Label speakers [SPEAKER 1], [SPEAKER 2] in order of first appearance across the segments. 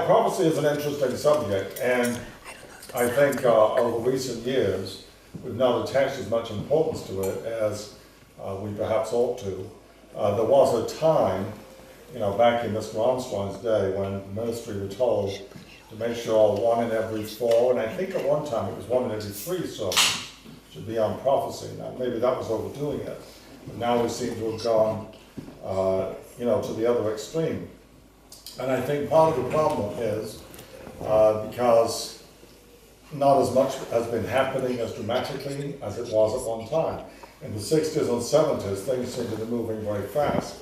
[SPEAKER 1] Prophecy is an interesting subject, and I think over recent years we've not attached as much importance to it as we perhaps ought to. There was a time, back in Mr. Armstrong's day when the ministry were told to make sure 1 in every 4, and I think at one time it was 1 in every 3 sermons should be on prophecy. Now maybe that was overdoing it, but now we seem to have gone, to the other extreme. And I think part of the problem is because not as much has been happening as dramatically as it was at one time. In the 60s and 70s, things seemed to be moving very fast.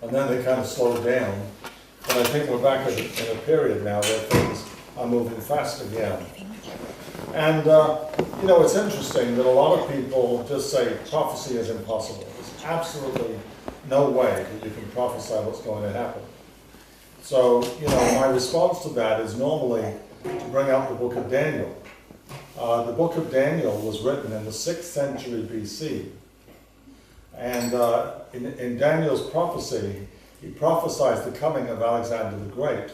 [SPEAKER 1] And then they kind of slowed down. But I think we're back in a period now where things are moving fast again. And, it's interesting that a lot of people just say prophecy is impossible. There's absolutely no way that you can prophesy what's going to happen. So, my response to that is normally to bring up the book of Daniel. The book of Daniel was written in the 6th century BC. And in Daniel's prophecy, he prophesies the coming of Alexander the Great,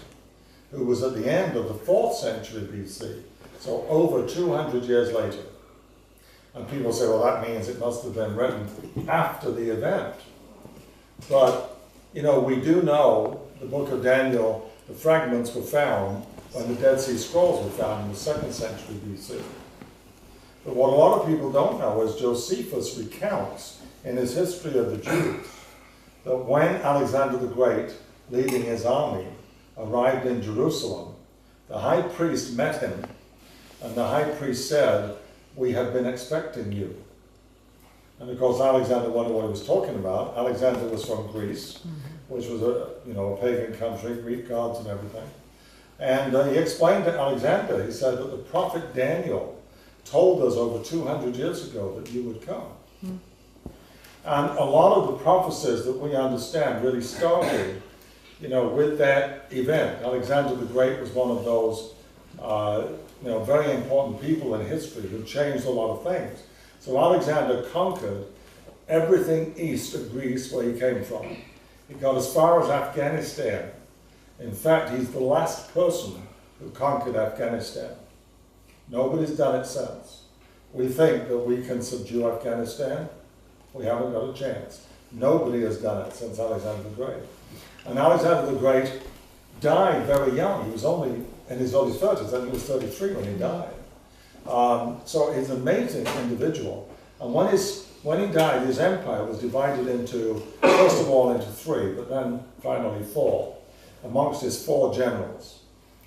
[SPEAKER 1] who was at the end of the 4th century BC, so over 200 years later. And people say, well, that means it must have been written after the event. But, we do know the book of Daniel, the fragments were found when the Dead Sea Scrolls were found in the 2nd century BC. But what a lot of people don't know is Josephus recounts in his History of the Jews that when Alexander the Great, leading his army, arrived in Jerusalem, the high priest met him, and the high priest said, "We have been expecting you." And of course, Alexander wondered what he was talking about. Alexander was from Greece, which was a pagan country, Greek gods and everything. And he explained to Alexander, he said that the prophet Daniel told us over 200 years ago that you would come. And a lot of the prophecies that we understand really started, with that event. Alexander the Great was one of those, very important people in history who changed a lot of things. So Alexander conquered everything east of Greece where he came from. He got as far as Afghanistan. In fact, he's the last person who conquered Afghanistan. Nobody's done it since. We think that we can subdue Afghanistan. We haven't got a chance. Nobody has done it since Alexander the Great. And Alexander the Great died very young. He was only in his early 30s, and he was 33 when he died. So he's an amazing individual. And when he died, his empire was divided into, first of all, into 3, but then finally 4, amongst his 4 generals.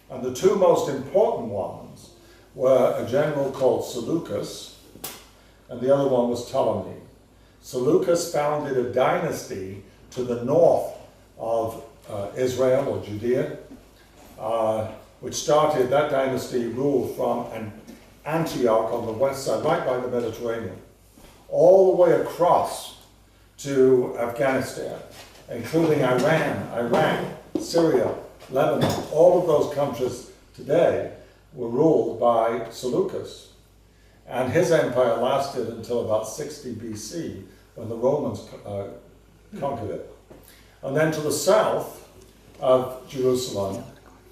[SPEAKER 1] And the 2 most important ones were a general called Seleucus, and the other one was Ptolemy. Seleucus founded a dynasty to the north of Israel or Judea, that dynasty ruled from Antioch on the west side, right by the Mediterranean, all the way across to Afghanistan, including Iran, Iraq, Syria, Lebanon. All of those countries today were ruled by Seleucus. And his empire lasted until about 60 BC, when the Romans conquered it. And then to the south of Jerusalem,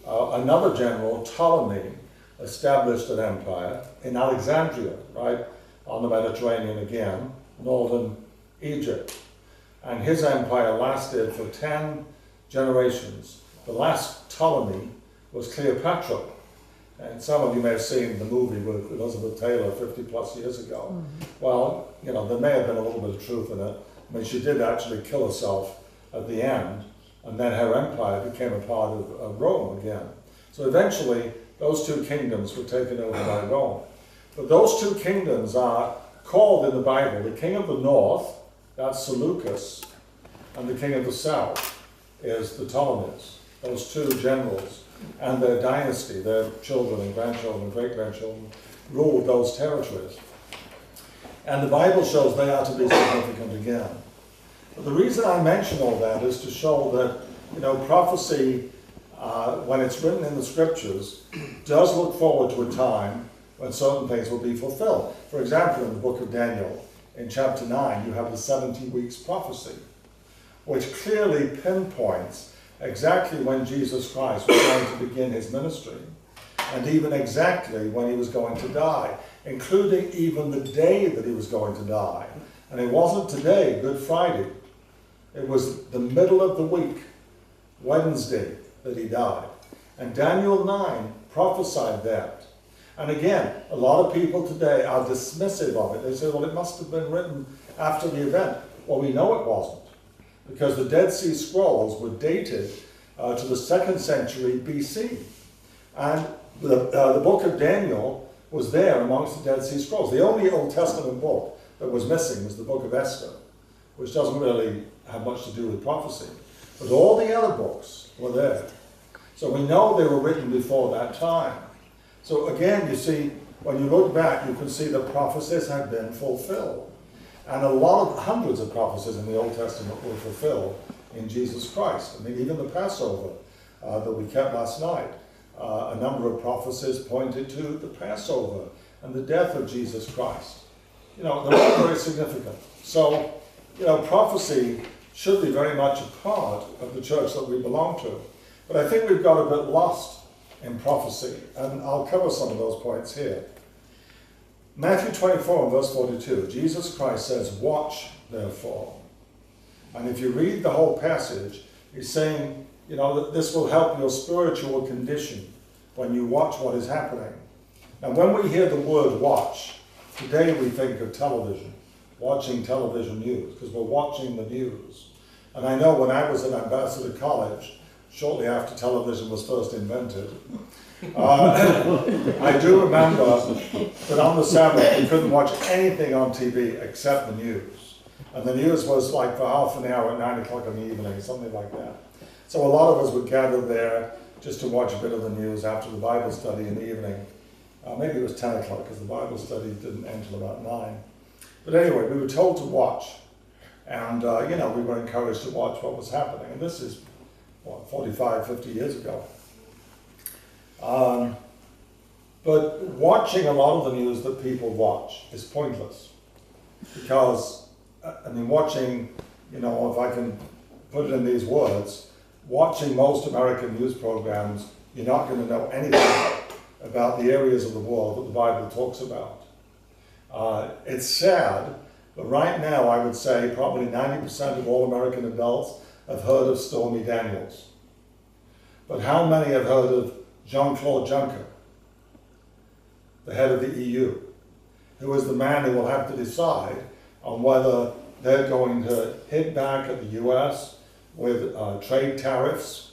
[SPEAKER 1] another general, Ptolemy, established an empire in Alexandria, right on the Mediterranean again, northern Egypt. And his empire lasted for 10 generations. The last Ptolemy was Cleopatra. And some of you may have seen the movie with Elizabeth Taylor 50 plus years ago. Well, there may have been a little bit of truth in it. I mean, she did actually kill herself at the end, and then her empire became a part of Rome again. So eventually, those 2 kingdoms were taken over by Rome. But those 2 kingdoms are called in the Bible the king of the north, that's Seleucus, and the king of the south is the Ptolemies. Those 2 generals and their dynasty, their children and grandchildren and great-grandchildren, ruled those territories. And the Bible shows they are to be significant again. But the reason I mention all that is to show that, prophecy, when it's written in the scriptures, does look forward to a time when certain things will be fulfilled. For example, in the book of Daniel, in chapter 9, you have the 70 weeks prophecy, which clearly pinpoints exactly when Jesus Christ was going to begin his ministry, and even exactly when he was going to die, including even the day that he was going to die. And it wasn't today, Good Friday. It was the middle of the week, Wednesday, that he died. And Daniel 9 prophesied that. And again, a lot of people today are dismissive of it. They say, well, it must have been written after the event. Well, we know it wasn't, because the Dead Sea Scrolls were dated to the 2nd century BC. And the book of Daniel was there amongst the Dead Sea Scrolls. The only Old Testament book that was missing was the book of Esther, which doesn't really have much to do with prophecy. But all the other books were there. So we know they were written before that time. So again, you see, when you look back, you can see that prophecies have been fulfilled. And a lot of hundreds of prophecies in the Old Testament were fulfilled in Jesus Christ. I mean, even the Passover that we kept last night, a number of prophecies pointed to the Passover and the death of Jesus Christ. They're all very significant. So, prophecy should be very much a part of the church that we belong to. But I think we've got a bit lost in prophecy, and I'll cover some of those points here. Matthew 24 and verse 42, Jesus Christ says, "Watch, therefore." And if you read the whole passage, he's saying, that this will help your spiritual condition when you watch what is happening. And when we hear the word watch, today we think of television, watching television news, because we're watching the news. And I know when I was at Ambassador College, shortly after television was first invented, I do remember that on the Sabbath we couldn't watch anything on TV except the news. And the news was like for half an hour at 9 o'clock in the evening, something like that. So a lot of us would gather there just to watch a bit of the news after the Bible study in the evening. Maybe it was 10 o'clock because the Bible study didn't end until about 9. But anyway, we were told to watch. And, we were encouraged to watch what was happening. And this is, 45, 50 years ago. But watching a lot of the news that people watch is pointless. Because, watching, if I can put it in these words, watching most American news programs, you're not going to know anything about the areas of the world that the Bible talks about. It's sad, but right now I would say probably 90% of all American adults have heard of Stormy Daniels. But how many have heard of Jean-Claude Juncker, the head of the EU, who is the man who will have to decide on whether they're going to hit back at the US with trade tariffs?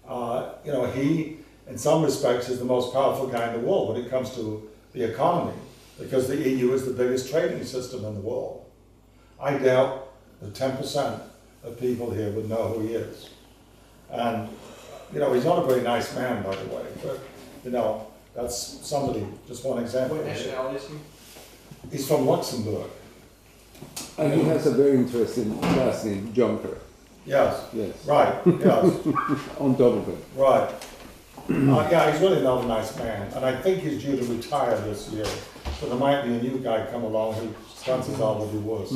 [SPEAKER 1] He, in some respects, is the most powerful guy in the world when it comes to the economy, because the EU is the biggest trading system in the world. I doubt that 10% of people here would know who he is. And, he's not a very nice man, by the way, but, that's somebody, just one example.
[SPEAKER 2] What nationality is he?
[SPEAKER 1] He's from Luxembourg.
[SPEAKER 3] And he has a very interesting last name, Juncker.
[SPEAKER 1] Yes.
[SPEAKER 3] Yes.
[SPEAKER 1] Right, yes.
[SPEAKER 3] On top of it.
[SPEAKER 1] Right. Yeah, he's really not a nice man. And I think he's due to retire this year. So there might be a new guy come along who chances are will be worse.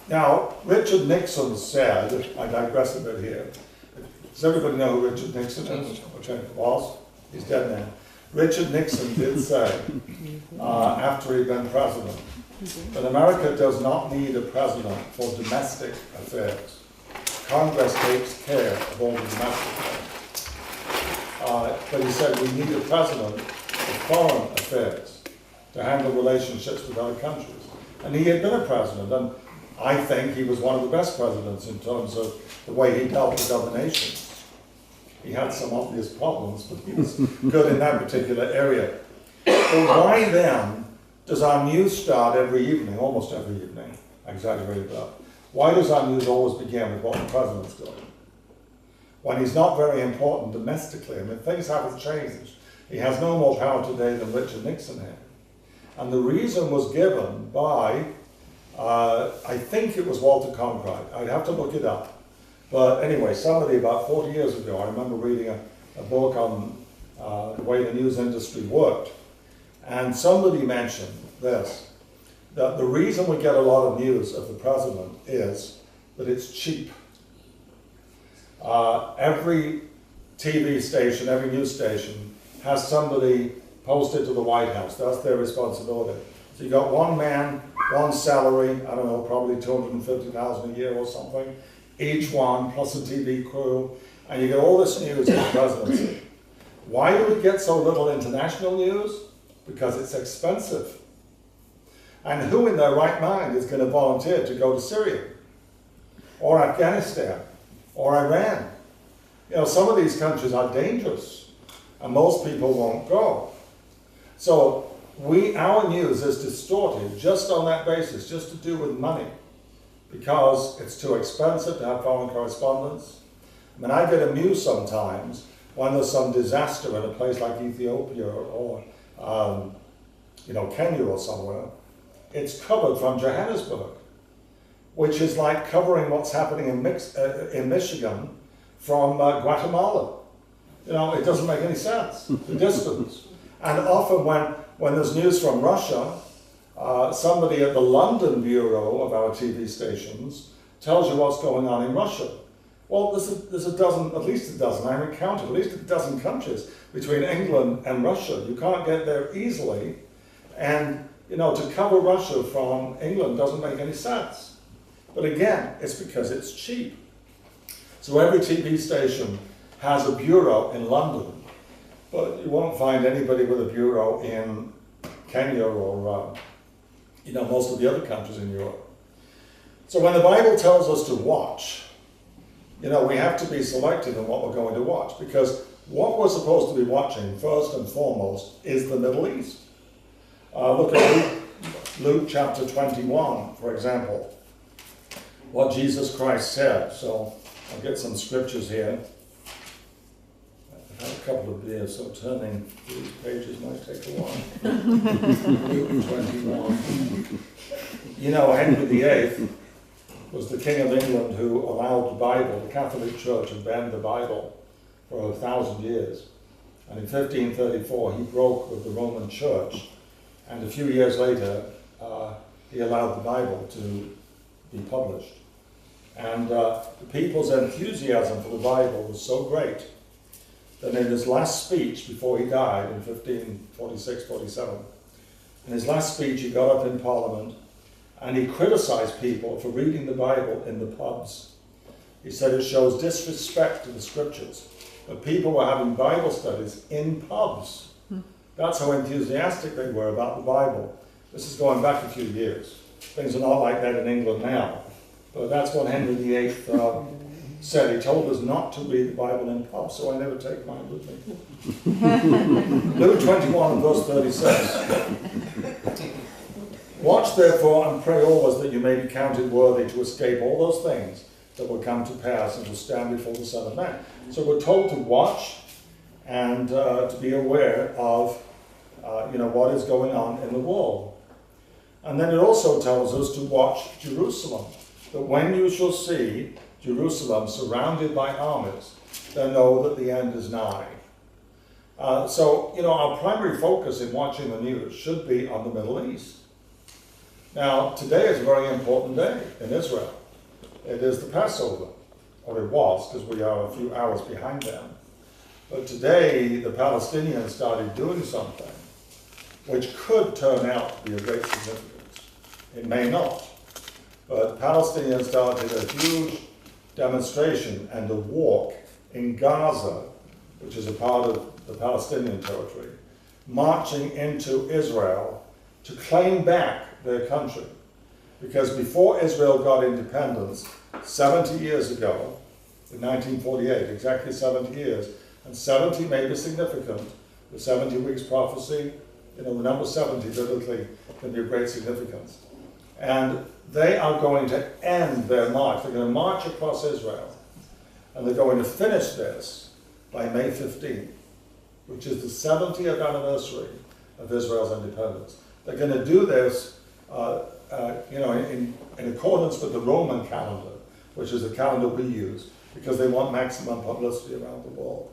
[SPEAKER 1] Now, Richard Nixon said, I digress a bit here. Does everybody know who Richard Nixon is? Which was? He's dead now. Richard Nixon did say, after he'd been president, that America does not need a president for domestic affairs. Congress takes care of all the domestic affairs. But he said we need a president for foreign affairs to handle relationships with other countries. And he had been a president, and I think he was one of the best presidents in terms of the way he dealt with other nations. He had some obvious problems, but he was good in that particular area. Well, why then does our news start every evening, almost every evening, I exaggerated that. Why does our news always begin with what the president's doing? When he's not very important domestically, things haven't changed. He has no more power today than Richard Nixon had. And the reason was given by, I think it was Walter Cronkite. I'd have to look it up. But anyway, somebody about 40 years ago, I remember reading a book on the way the news industry worked. And somebody mentioned this, that the reason we get a lot of news of the president is that it's cheap. Every TV station, every news station has somebody posted to the White House. That's their responsibility. So you got one man, one salary, I don't know, probably $250,000 a year or something, each one, plus a TV crew, and you get all this news in the presidency. Why do we get so little international news? Because it's expensive. And who in their right mind is going to volunteer to go to Syria, or Afghanistan, or Iran? You know, some of these countries are dangerous, and most people won't go. So our news is distorted just on that basis, just to do with money, because it's too expensive to have foreign correspondence. I mean, I get amused sometimes when there's some disaster in a place like Ethiopia or Kenya or somewhere. It's covered from Johannesburg, which is like covering what's happening in Michigan from Guatemala. You know, it doesn't make any sense, the distance. And often when there's news from Russia, somebody at the London bureau of our TV stations tells you what's going on in Russia. Well, there's a dozen, at least a dozen, I haven't counted, at least a dozen countries between England and Russia. You can't get there easily. And, you know, to cover Russia from England doesn't make any sense. But again, it's because it's cheap. So every TV station has a bureau in London, but you won't find anybody with a bureau in Kenya or, most of the other countries in Europe. So when the Bible tells us to watch, we have to be selective in what we're going to watch, because what we're supposed to be watching, first and foremost, is the Middle East. Look at Luke chapter 21, for example, what Jesus Christ said. So I'll get some scriptures here. I've had a couple of beers, so turning these pages might take a while. Luke 21. Henry VIII was the King of England who allowed the Bible. The Catholic Church had banned the Bible for 1,000 years. And in 1534, he broke with the Roman Church. And a few years later, he allowed the Bible to be published. And the people's enthusiasm for the Bible was so great that in his last speech before he died in 1546-47, in his last speech he got up in Parliament and he criticized people for reading the Bible in the pubs. He said it shows disrespect to the scriptures. But people were having Bible studies in pubs. That's how enthusiastic they were about the Bible. This is going back a few years. Things are not like that in England now. But that's what Henry VIII said. He told us not to read the Bible in pubs, so I never take mine with me. Luke 21 and verse 36. Watch therefore and pray always that you may be counted worthy to escape all those things that will come to pass and to stand before the Son of Man. So we're told to watch and to be aware of what is going on in the world. And then it also tells us to watch Jerusalem, that when you shall see Jerusalem surrounded by armies, then know that the end is nigh. So our primary focus in watching the news should be on the Middle East. Now, today is a very important day in Israel. It is the Passover, or it was, because we are a few hours behind them. But today, the Palestinians started doing something which could turn out to be of great significance. It may not. But Palestinians started a huge demonstration and a walk in Gaza, which is a part of the Palestinian territory, marching into Israel to claim back their country. Because before Israel got independence, 70 years ago, in 1948, exactly 70 years, and 70 may be significant, the 70 weeks prophecy, the number 70 biblically can be of great significance. And they are going to end their march. They're going to march across Israel. And they're going to finish this by May 15th, which is the 70th anniversary of Israel's independence. They're going to do this in accordance with the Roman calendar, which is the calendar we use, because they want maximum publicity around the world.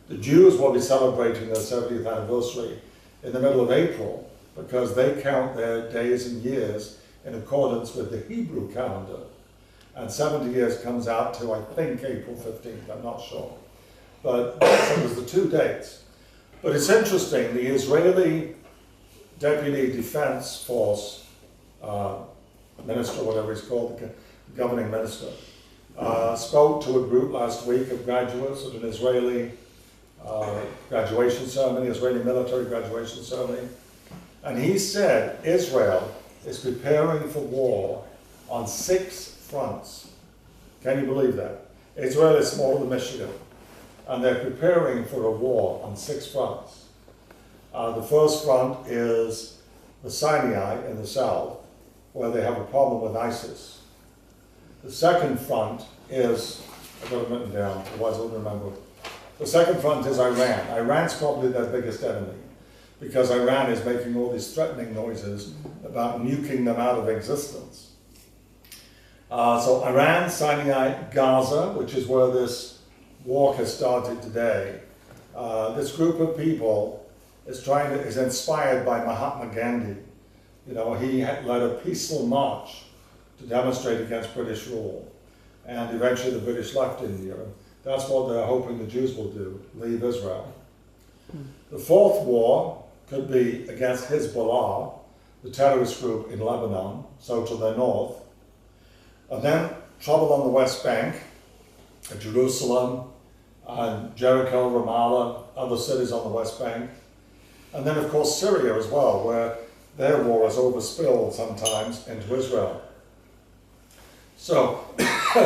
[SPEAKER 1] The Jews will be celebrating their 70th anniversary in the middle of April, because they count their days and years in accordance with the Hebrew calendar. and 70 years comes out to, I think, April 15th, I'm not sure. But so there's the 2 dates. But it's interesting, the Israeli Deputy Defense Force minister, whatever he's called, the governing minister, spoke to a group last week of graduates at an Israeli graduation ceremony, Israeli military graduation ceremony. And he said Israel is preparing for war on 6 fronts. Can you believe that? Israel is smaller than Michigan, and they're preparing for a war on 6 fronts. The first front is the Sinai in the south, where they have a problem with ISIS. The second front is, I've got it written down, otherwise I wouldn't remember. The second front is Iran. Iran's probably their biggest enemy, because Iran is making all these threatening noises about nuking them out of existence. So Iran, Sinai, Gaza, which is where this war has started today. This group of people is inspired by Mahatma Gandhi. You know, he had led a peaceful march to demonstrate against British rule. And eventually the British left India. That's what they're hoping the Jews will do, leave Israel. The fourth war could be against Hezbollah, the terrorist group in Lebanon, so to the north. And then trouble on the West Bank, Jerusalem, and Jericho, Ramallah, other cities on the West Bank. And then, of course, Syria as well, where their war is overspilled sometimes into Israel. So,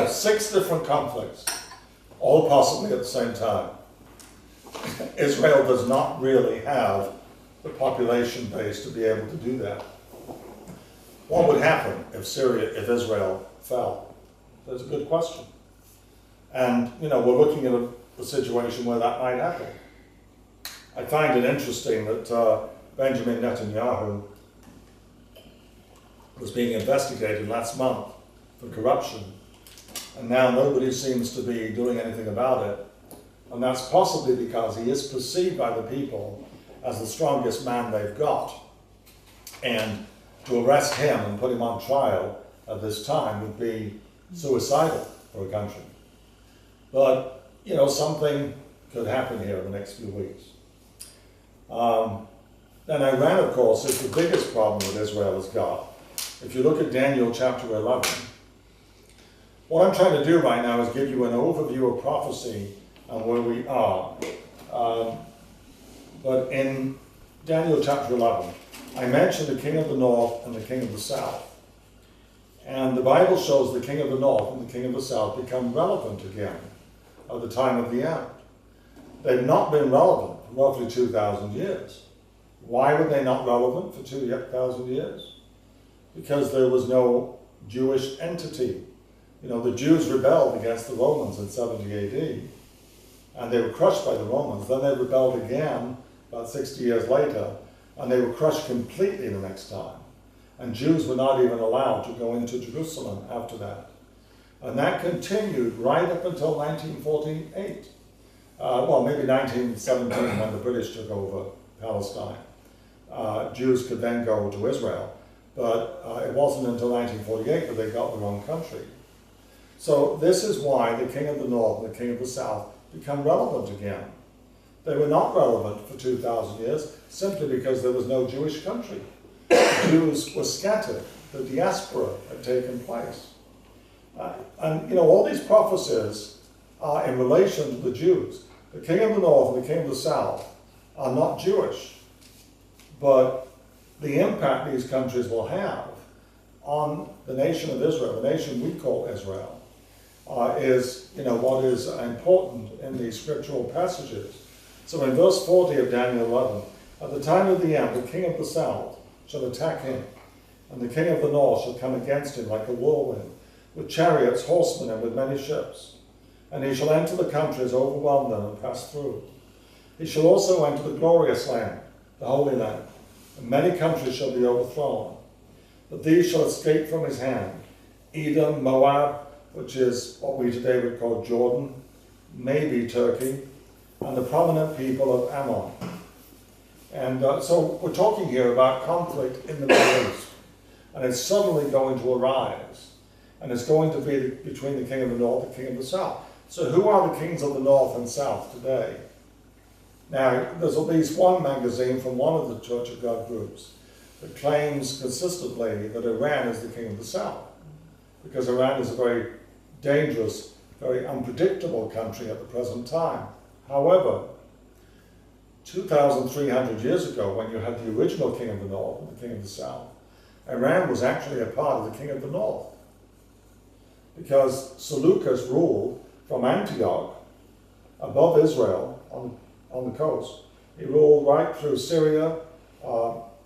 [SPEAKER 1] 6 different conflicts, all possibly at the same time. Israel does not really have the population base to be able to do that. What would happen if Israel fell? That's a good question. And, you know, we're looking at a situation where that might happen. I find it interesting that Benjamin Netanyahu was being investigated last month for corruption, and now nobody seems to be doing anything about it. And that's possibly because he is perceived by the people as the strongest man they've got. And to arrest him and put him on trial at this time would be suicidal for a country. But, you know, something could happen here in the next few weeks. Then Iran, of course, is the biggest problem that Israel has got. If you look at Daniel chapter 11, what I'm trying to do right now is give you an overview of prophecy and where we are. But in Daniel chapter 11, I mentioned the king of the north and the king of the south. And the Bible shows the king of the north and the king of the south become relevant again at the time of the end. They've not been relevant for roughly 2,000 years. Why were they not relevant for 2,000 years? Because there was no Jewish entity. You know, the Jews rebelled against the Romans in 70 AD, and they were crushed by the Romans. Then they rebelled again about 60 years later, and they were crushed completely the next time. And Jews were not even allowed to go into Jerusalem after that. And that continued right up until 1948. Well, maybe 1917 when the British took over Palestine. Jews could then go to Israel, but it wasn't until 1948 that they got their own country. So this is why the king of the north and the king of the south become relevant again. They were not relevant for 2,000 years simply because there was no Jewish country. The Jews were scattered. The diaspora had taken place. And you know, all these prophecies are in relation to the Jews. The king of the north and the king of the south are not Jewish, but the impact these countries will have on the nation of Israel, the nation we call Israel, is, you know, what is important in these scriptural passages. So in verse 40 of Daniel 11, at the time of the end, the king of the south shall attack him, and the king of the north shall come against him like a whirlwind, with chariots, horsemen, and with many ships. And he shall enter the countries, overwhelm them, and pass through. He shall also enter the glorious land, the Holy Land, and many countries shall be overthrown. But these shall escape from his hand: Edom, Moab, which is what we today would call Jordan, maybe Turkey, and the prominent people of Ammon. And so we're talking here about conflict in the Middle East, and it's suddenly going to arise. and it's going to be between the king of the north and the king of the south. So who are the kings of the north and south today? Now, there's at least one magazine from one of the Church of God groups that claims consistently that Iran is the king of the south, because Iran is a very dangerous, very unpredictable country at the present time. However, 2,300 years ago, when you had the original king of the north and the king of the south, Iran was actually a part of the king of the north, because Seleucus ruled from Antioch above Israel on the coast. He ruled right through Syria,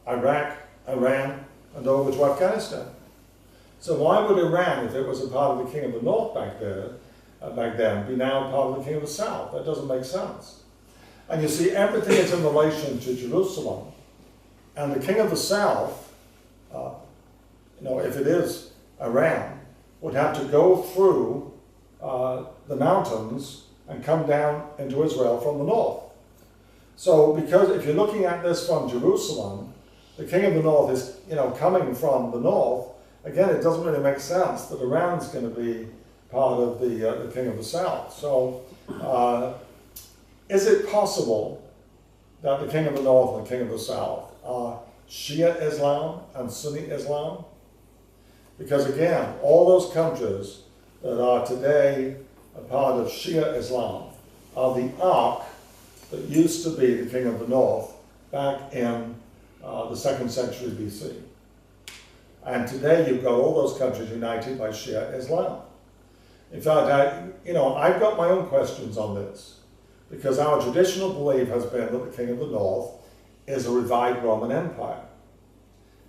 [SPEAKER 1] Iraq, Iran, and over to Afghanistan. So why would Iran, if it was a part of the king of the north back then, be now part of the king of the south? That doesn't make sense. And you see, everything is in relation to Jerusalem. And the king of the south, if it is Iran, would have to go through the mountains and come down into Israel from the north. So, because if you're looking at this from Jerusalem, the king of the north is, coming from the north. Again, it doesn't really make sense that Iran's going to be part of the king of the south. So, is it possible that the king of the north and the king of the south are Shia Islam and Sunni Islam? Because again, all those countries that are today a part of Shia Islam are the ark that used to be the king of the north back in the 2nd century BC. And today you've got all those countries united by Shia Islam. In fact, I've got my own questions on this, because our traditional belief has been that the king of the north is a revived Roman Empire.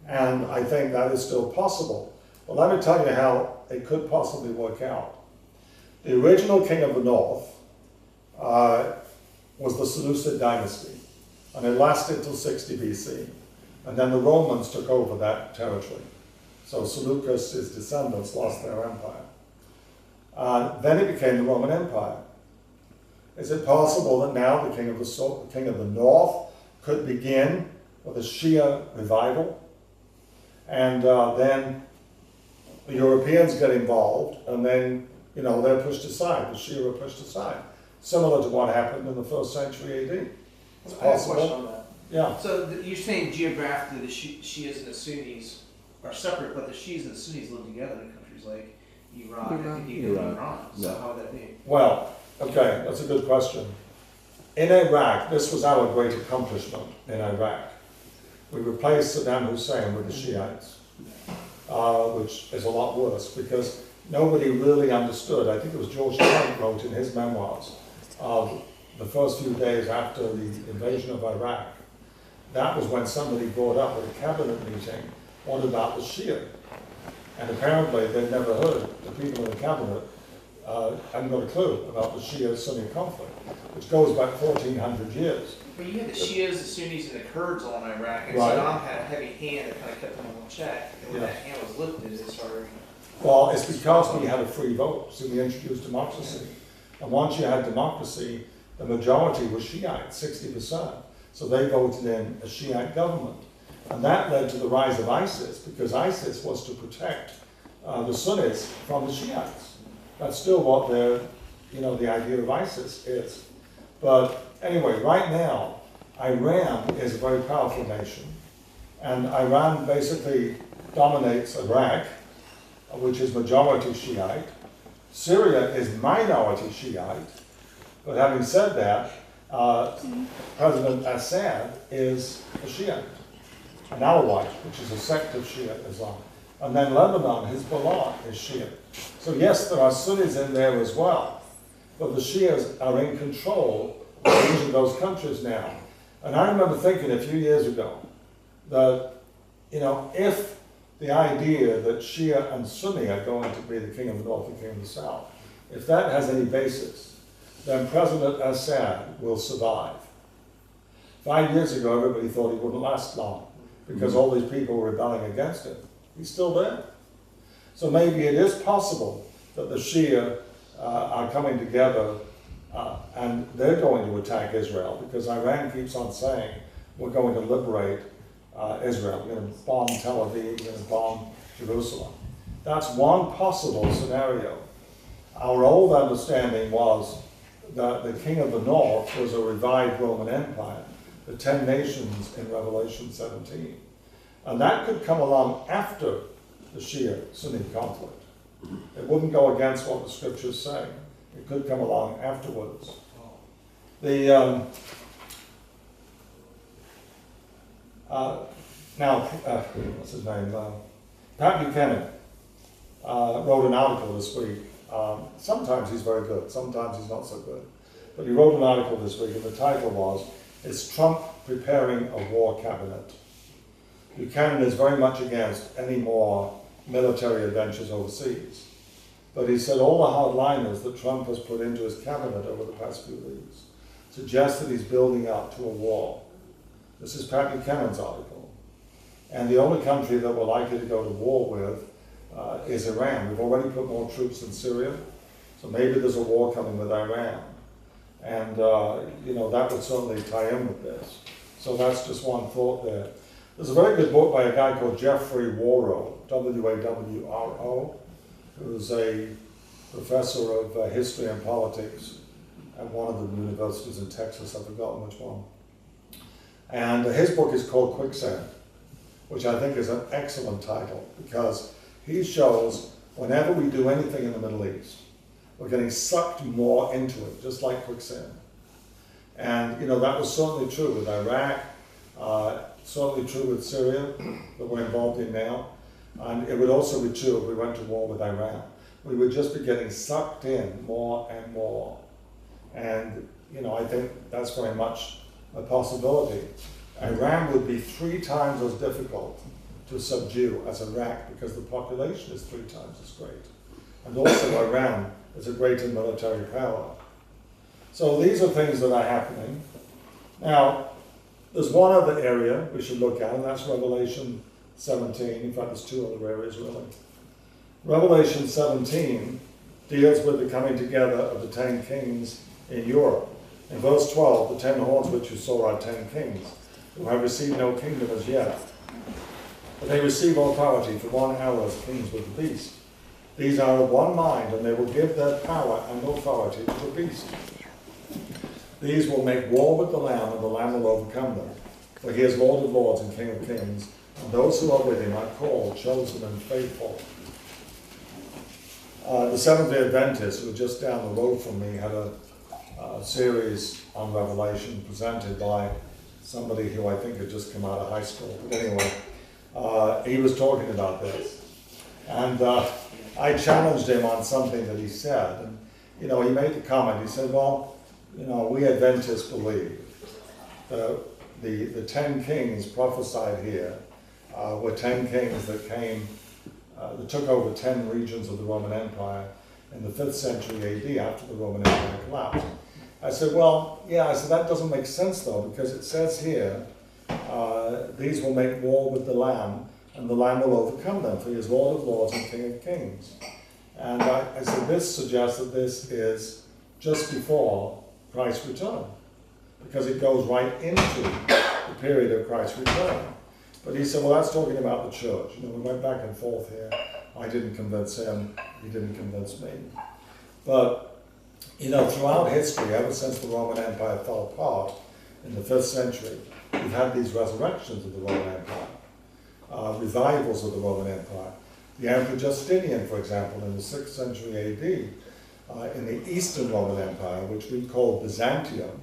[SPEAKER 1] And I think that is still possible. But let me tell you how it could possibly work out. The original king of the north was the Seleucid dynasty, and it lasted till 60 BC. And then the Romans took over that territory. So Seleucus' descendants lost their empire. Then it became the Roman Empire. Is it possible that now the king of the north could begin with a Shia revival? And then the Europeans get involved, and then, they're pushed aside. The Shia are pushed aside. Similar to what happened in the 1st century AD. It's possible.
[SPEAKER 2] I have a question on that.
[SPEAKER 1] Yeah.
[SPEAKER 2] So you're saying geographically the Shias and the Sunnis are separate, but the Shias and the Sunnis live together in countries like Iraq and even Iran. So how would that be?
[SPEAKER 1] Well, okay, that's a good question. In Iraq, this was our great accomplishment in Iraq. We replaced Saddam Hussein with the Shiites, which is a lot worse because nobody really understood. I think it was George Trent wrote in his memoirs of the first few days after the invasion of Iraq. That was when somebody brought up at a cabinet meeting, what about the Shia? And apparently they'd never heard, the people in the cabinet hadn't got a clue about the Shia-Sunni conflict, which goes back 1,400 years.
[SPEAKER 2] But you had the Shias, the Sunnis, and the Kurds all in Iraq, and
[SPEAKER 1] Right.
[SPEAKER 2] Saddam had a heavy hand that kind of kept them in check. And when that hand was lifted, it started.
[SPEAKER 1] Well, it's because we had a free vote, so we introduced democracy. And once you had democracy, the majority was Shiite, 60%. So they voted in a Shiite government. And that led to the rise of ISIS, because ISIS was to protect the Sunnis from the Shiites. That's still what the idea of ISIS is. But anyway, right now, Iran is a very powerful nation. And Iran basically dominates Iraq, which is majority Shiite. Syria is minority Shiite. But having said that, President Assad is a Shiite, an Alawite, which is a sect of Shia Islam. And then Lebanon, Hezbollah, is Shia. So yes, there are Sunnis in there as well, but the Shias are in control of each of those countries now. And I remember thinking a few years ago that, if the idea that Shia and Sunni are going to be the king of the north and king of the south, if that has any basis, then President Assad will survive. 5 years ago, everybody thought he wouldn't last long because all these people were rebelling against him. He's still there. So maybe it is possible that the Shia are coming together and they're going to attack Israel, because Iran keeps on saying, we're going to liberate Israel. We're going to bomb Tel Aviv, we're going to bomb Jerusalem. That's one possible scenario. Our old understanding was that the king of the north was a revived Roman Empire, the 10 nations in Revelation 17. And that could come along after the Shia-Sunni conflict. It wouldn't go against what the scriptures say. It could come along afterwards. The what's his name? Pat Buchanan wrote an article this week. Sometimes he's very good, sometimes he's not so good. But he wrote an article this week, and the title was, "Is Trump Preparing a War Cabinet?" Buchanan is very much against any more military adventures overseas. But he said all the hardliners that Trump has put into his cabinet over the past few weeks suggest that he's building up to a war. This is Pat Buchanan's article. And the only country that we're likely to go to war with is Iran. We've already put more troops in Syria, so maybe there's a war coming with Iran. And, that would certainly tie in with this. So that's just one thought there. There's a very good book by a guy called Jeffrey Warrow, W-A-W-R-O, who's a professor of history and politics at one of the universities in Texas. I've forgotten which one. And his book is called Quicksand, which I think is an excellent title, because he shows whenever we do anything in the Middle East, we're getting sucked more into it, just like quicksand. And, that was certainly true with Iraq, certainly true with Syria, that we're involved in now. And it would also be true if we went to war with Iran. We would just be getting sucked in more and more. And, I think that's very much a possibility. Iran would be 3 times as difficult to subdue as Iraq because the population is 3 times as great. And also Iran is a greater military power. So these are things that are happening. Now, there's one other area we should look at, and that's Revelation 17. In fact, there's 2 other areas really. Revelation 17 deals with the coming together of the 10 kings in Europe. In verse 12, the 10 horns which you saw are 10 kings, who have received no kingdom as yet. But they receive authority for 1 hour as kings with the beast. These are of one mind, and they will give their power and authority to the beast. These will make war with the Lamb, and the Lamb will overcome them. For he is Lord of lords and King of kings, and those who are with him are called, chosen, and faithful. The Seventh-day Adventists, who were just down the road from me, had a series on Revelation presented by somebody who I think had just come out of high school. But anyway, he was talking about this. And I challenged him on something that he said. And, he made the comment, he said, well, we Adventists believe the 10 kings prophesied here were 10 kings that came, that took over 10 regions of the Roman Empire in the 5th century AD after the Roman Empire collapsed. I said, well, yeah, that doesn't make sense though, because it says here, these will make war with the Lamb, and the Lamb will overcome them, for he is Lord of lords and King of kings. And I said, this suggests that this is just before Christ's return, because it goes right into the period of Christ's return. But he said, well, that's talking about the church. We went back and forth here. I didn't convince him, he didn't convince me. But, throughout history, ever since the Roman Empire fell apart in the 5th century, we've had these resurrections of the Roman Empire, revivals of the Roman Empire. The Emperor Justinian, for example, in the 6th century AD, in the Eastern Roman Empire, which we call Byzantium,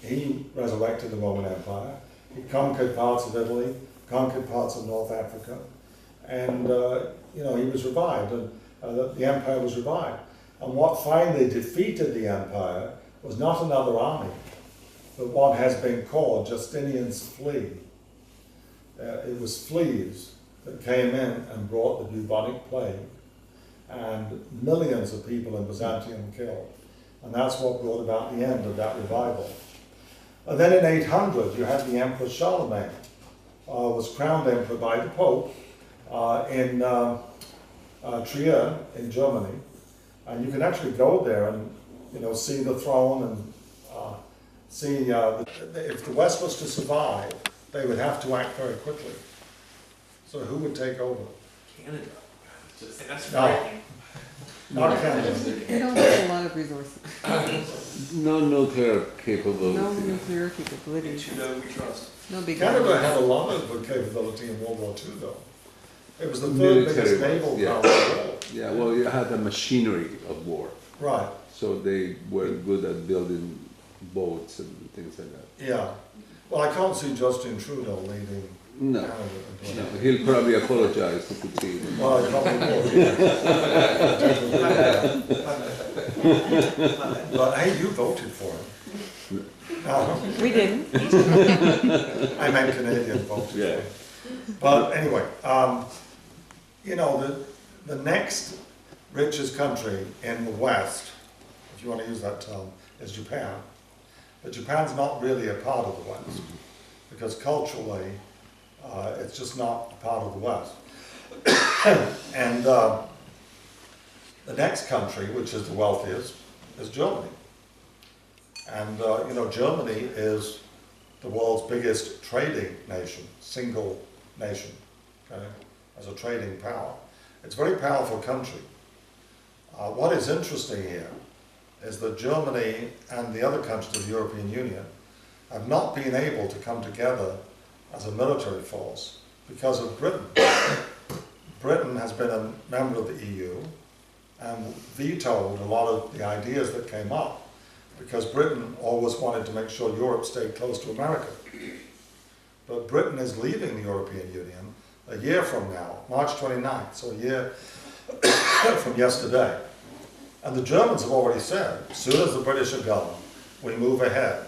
[SPEAKER 1] he resurrected the Roman Empire. He conquered parts of Italy, conquered parts of North Africa, and he was revived, and the empire was revived. And what finally defeated the empire was not another army, but what has been called Justinian's flea. It was fleas that came in and brought the bubonic plague, and millions of people in Byzantium were killed. And that's what brought about the end of that revival. And then in 800, you had the Emperor Charlemagne, was crowned emperor by the Pope in Trier in Germany. And you can actually go there and see the throne and see if the West was to survive, they would have to act very quickly. So who would take over?
[SPEAKER 2] Canada. That's
[SPEAKER 1] No.
[SPEAKER 2] frightening.
[SPEAKER 1] Not Canada.
[SPEAKER 4] They don't have a lot of resources.
[SPEAKER 3] No nuclear
[SPEAKER 4] No
[SPEAKER 3] capability.
[SPEAKER 4] nuclear capability.
[SPEAKER 2] We trust.
[SPEAKER 4] No big.
[SPEAKER 1] Canada had a lot of capability in World War II, though. It was the third biggest
[SPEAKER 3] Military,
[SPEAKER 1] naval
[SPEAKER 3] yeah.
[SPEAKER 1] power in the world.
[SPEAKER 3] Yeah, well, you had the machinery of war,
[SPEAKER 1] Right,
[SPEAKER 3] so they were good at building boats and things like that.
[SPEAKER 1] yeah. Well, I can't see Justin Trudeau leading
[SPEAKER 3] No,
[SPEAKER 1] Canada.
[SPEAKER 3] no, he'll probably apologize to Putin.
[SPEAKER 1] Well, he probably will. But hey, you voted for him. No,
[SPEAKER 4] We didn't.
[SPEAKER 1] I meant Canadian voted for
[SPEAKER 3] Yeah.
[SPEAKER 1] him. But anyway, you know, the next richest country in the West, if you want to use that term, is Japan. But Japan's not really a part of the West, because culturally, it's just not a part of the West. And the next country, which is the wealthiest, is Germany. And you know, Germany is the world's biggest trading nation, single nation, okay, as a trading power. It's a very powerful country. What is interesting here is that Germany and the other countries of the European Union have not been able to come together as a military force because of Britain. Britain has been a member of the EU and vetoed a lot of the ideas that came up because Britain always wanted to make sure Europe stayed close to America. But Britain is leaving the European Union a year from now, March 29th, so a year from yesterday. And the Germans have already said, as soon as the British are gone, we move ahead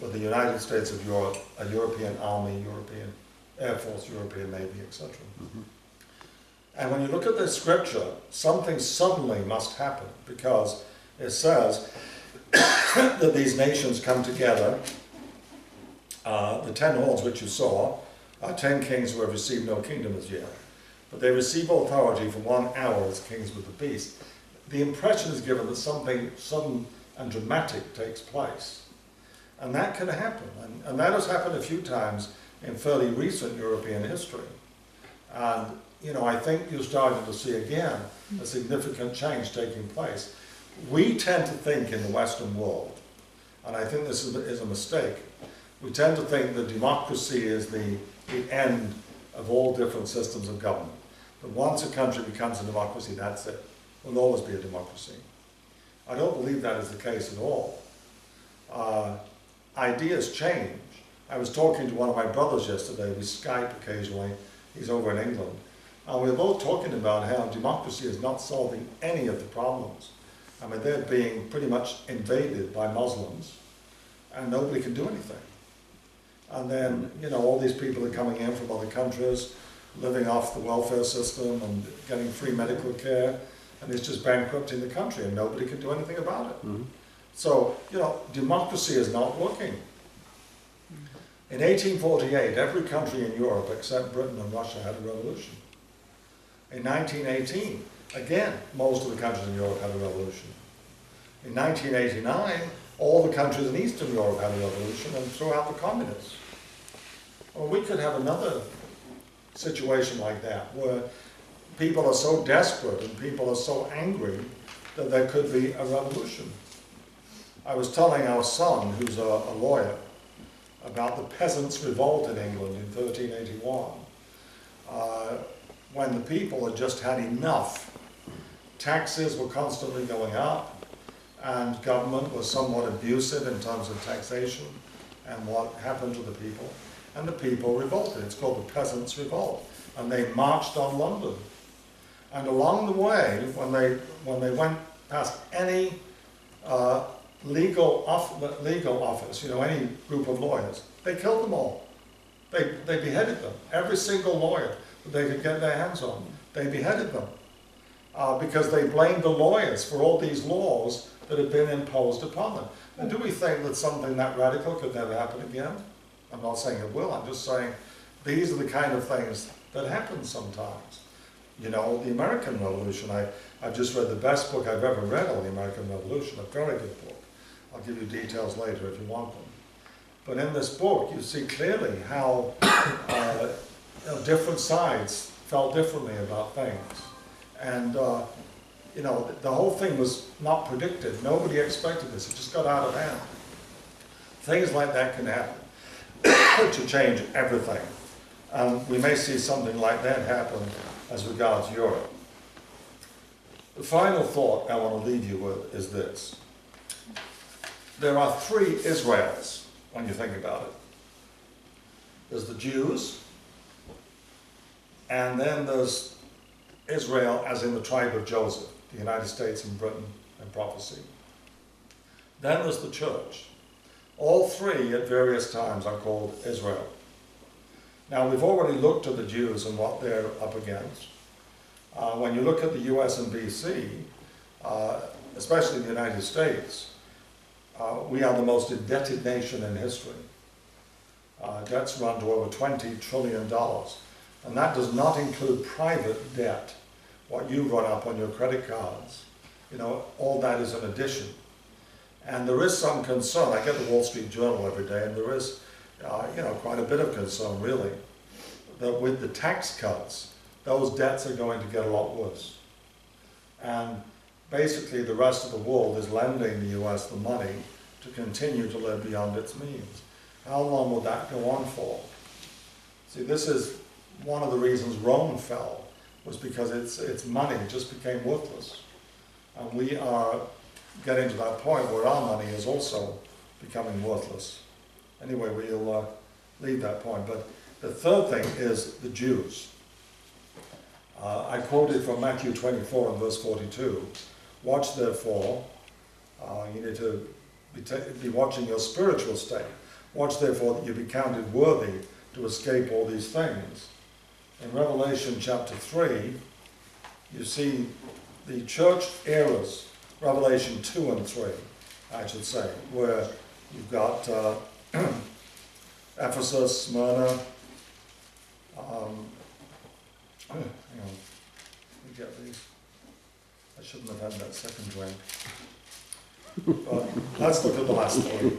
[SPEAKER 1] with the United States of Europe, a European Army, European Air Force, European Navy, etc. And when you look at this scripture, something suddenly must happen because it says that these nations come together. The 10 horns which you saw are 10 kings who have received no kingdom as yet, but they receive authority for 1 hour as kings with the beast. The impression is given that something sudden and dramatic takes place. And that can happen. And that has happened a few times in fairly recent European history. And, you know, I think you're starting to see again a significant change taking place. We tend to think in the Western world, and I think this is a mistake, we tend to think that democracy is the end of all different systems of government. That once a country becomes a democracy, that's it. It will always be a democracy. I don't believe that is the case at all. Ideas change. I was talking to one of my brothers yesterday. We Skype occasionally. He's over in England. And we were both talking about how democracy is not solving any of the problems. I mean, they're being pretty much invaded by Muslims, and nobody can do anything. And then, you know, all these people are coming in from other countries, living off the welfare system and getting free medical care, and it's just bankrupting the country, and nobody can do anything about it. So, you know, democracy is not working. In 1848, every country in Europe except Britain and Russia had a revolution. In 1918, again, most of the countries in Europe had a revolution. In 1989, all the countries in Eastern Europe had a revolution and threw out the communists. Well, we could have another situation like that, where people are so desperate and people are so angry that there could be a revolution. I was telling our son, who's a lawyer, about the Peasants' Revolt in England in 1381, when the people had just had enough. Taxes were constantly going up, and government was somewhat abusive in terms of taxation and what happened to the people. And the people revolted. It's called the Peasants' Revolt. And they marched on London. And along the way, when they went past any legal office, you know, any group of lawyers, they killed them all. They beheaded them. Every single lawyer that they could get their hands on, they beheaded them. Because they blamed the lawyers for all these laws that had been imposed upon them. And do we think that something that radical could never happen again? I'm not saying it will, I'm just saying these are the kind of things that happen sometimes. You know, the American Revolution, I've just read the best book I've ever read on the American Revolution, a very good book. I'll give you details later if you want them. But in this book, you see clearly how you know, different sides felt differently about things. And, you know, the whole thing was not predicted. Nobody expected this. It just got out of hand. Things like that can happen to change everything. And we may see something like that happen as regards Europe. The final thought I want to leave you with is this. There are three Israels when you think about it. There's the Jews, and then there's Israel as in the tribe of Joseph, the United States and Britain and prophecy. Then there's the church. All three at various times are called Israel. Now we've already looked at the Jews and what they're up against. When you look at the US and BC, especially the United States, we are the most indebted nation in history. Debts run to over $20 trillion. And that does not include private debt, what you run up on your credit cards. You know, all that is an addition. And there is some concern. I get the Wall Street Journal every day, and there is, you know, quite a bit of concern, really, that with the tax cuts, those debts are going to get a lot worse. And basically, the rest of the world is lending the US the money to continue to live beyond its means. How long will that go on for? See, this is one of the reasons Rome fell, was because its money just became worthless. And we are getting to that point where our money is also becoming worthless. Anyway, we'll leave that point. But the third thing is the Jews. I quoted from Matthew 24 and verse 42. Watch therefore, you need to be watching your spiritual state. Watch therefore that you be counted worthy to escape all these things. In Revelation chapter 3, you see the church eras, Revelation 2 and 3, I should say, where you've got Ephesus, Smyrna, hang on, let me get these. I shouldn't have had that second drink. But let's look at the last three.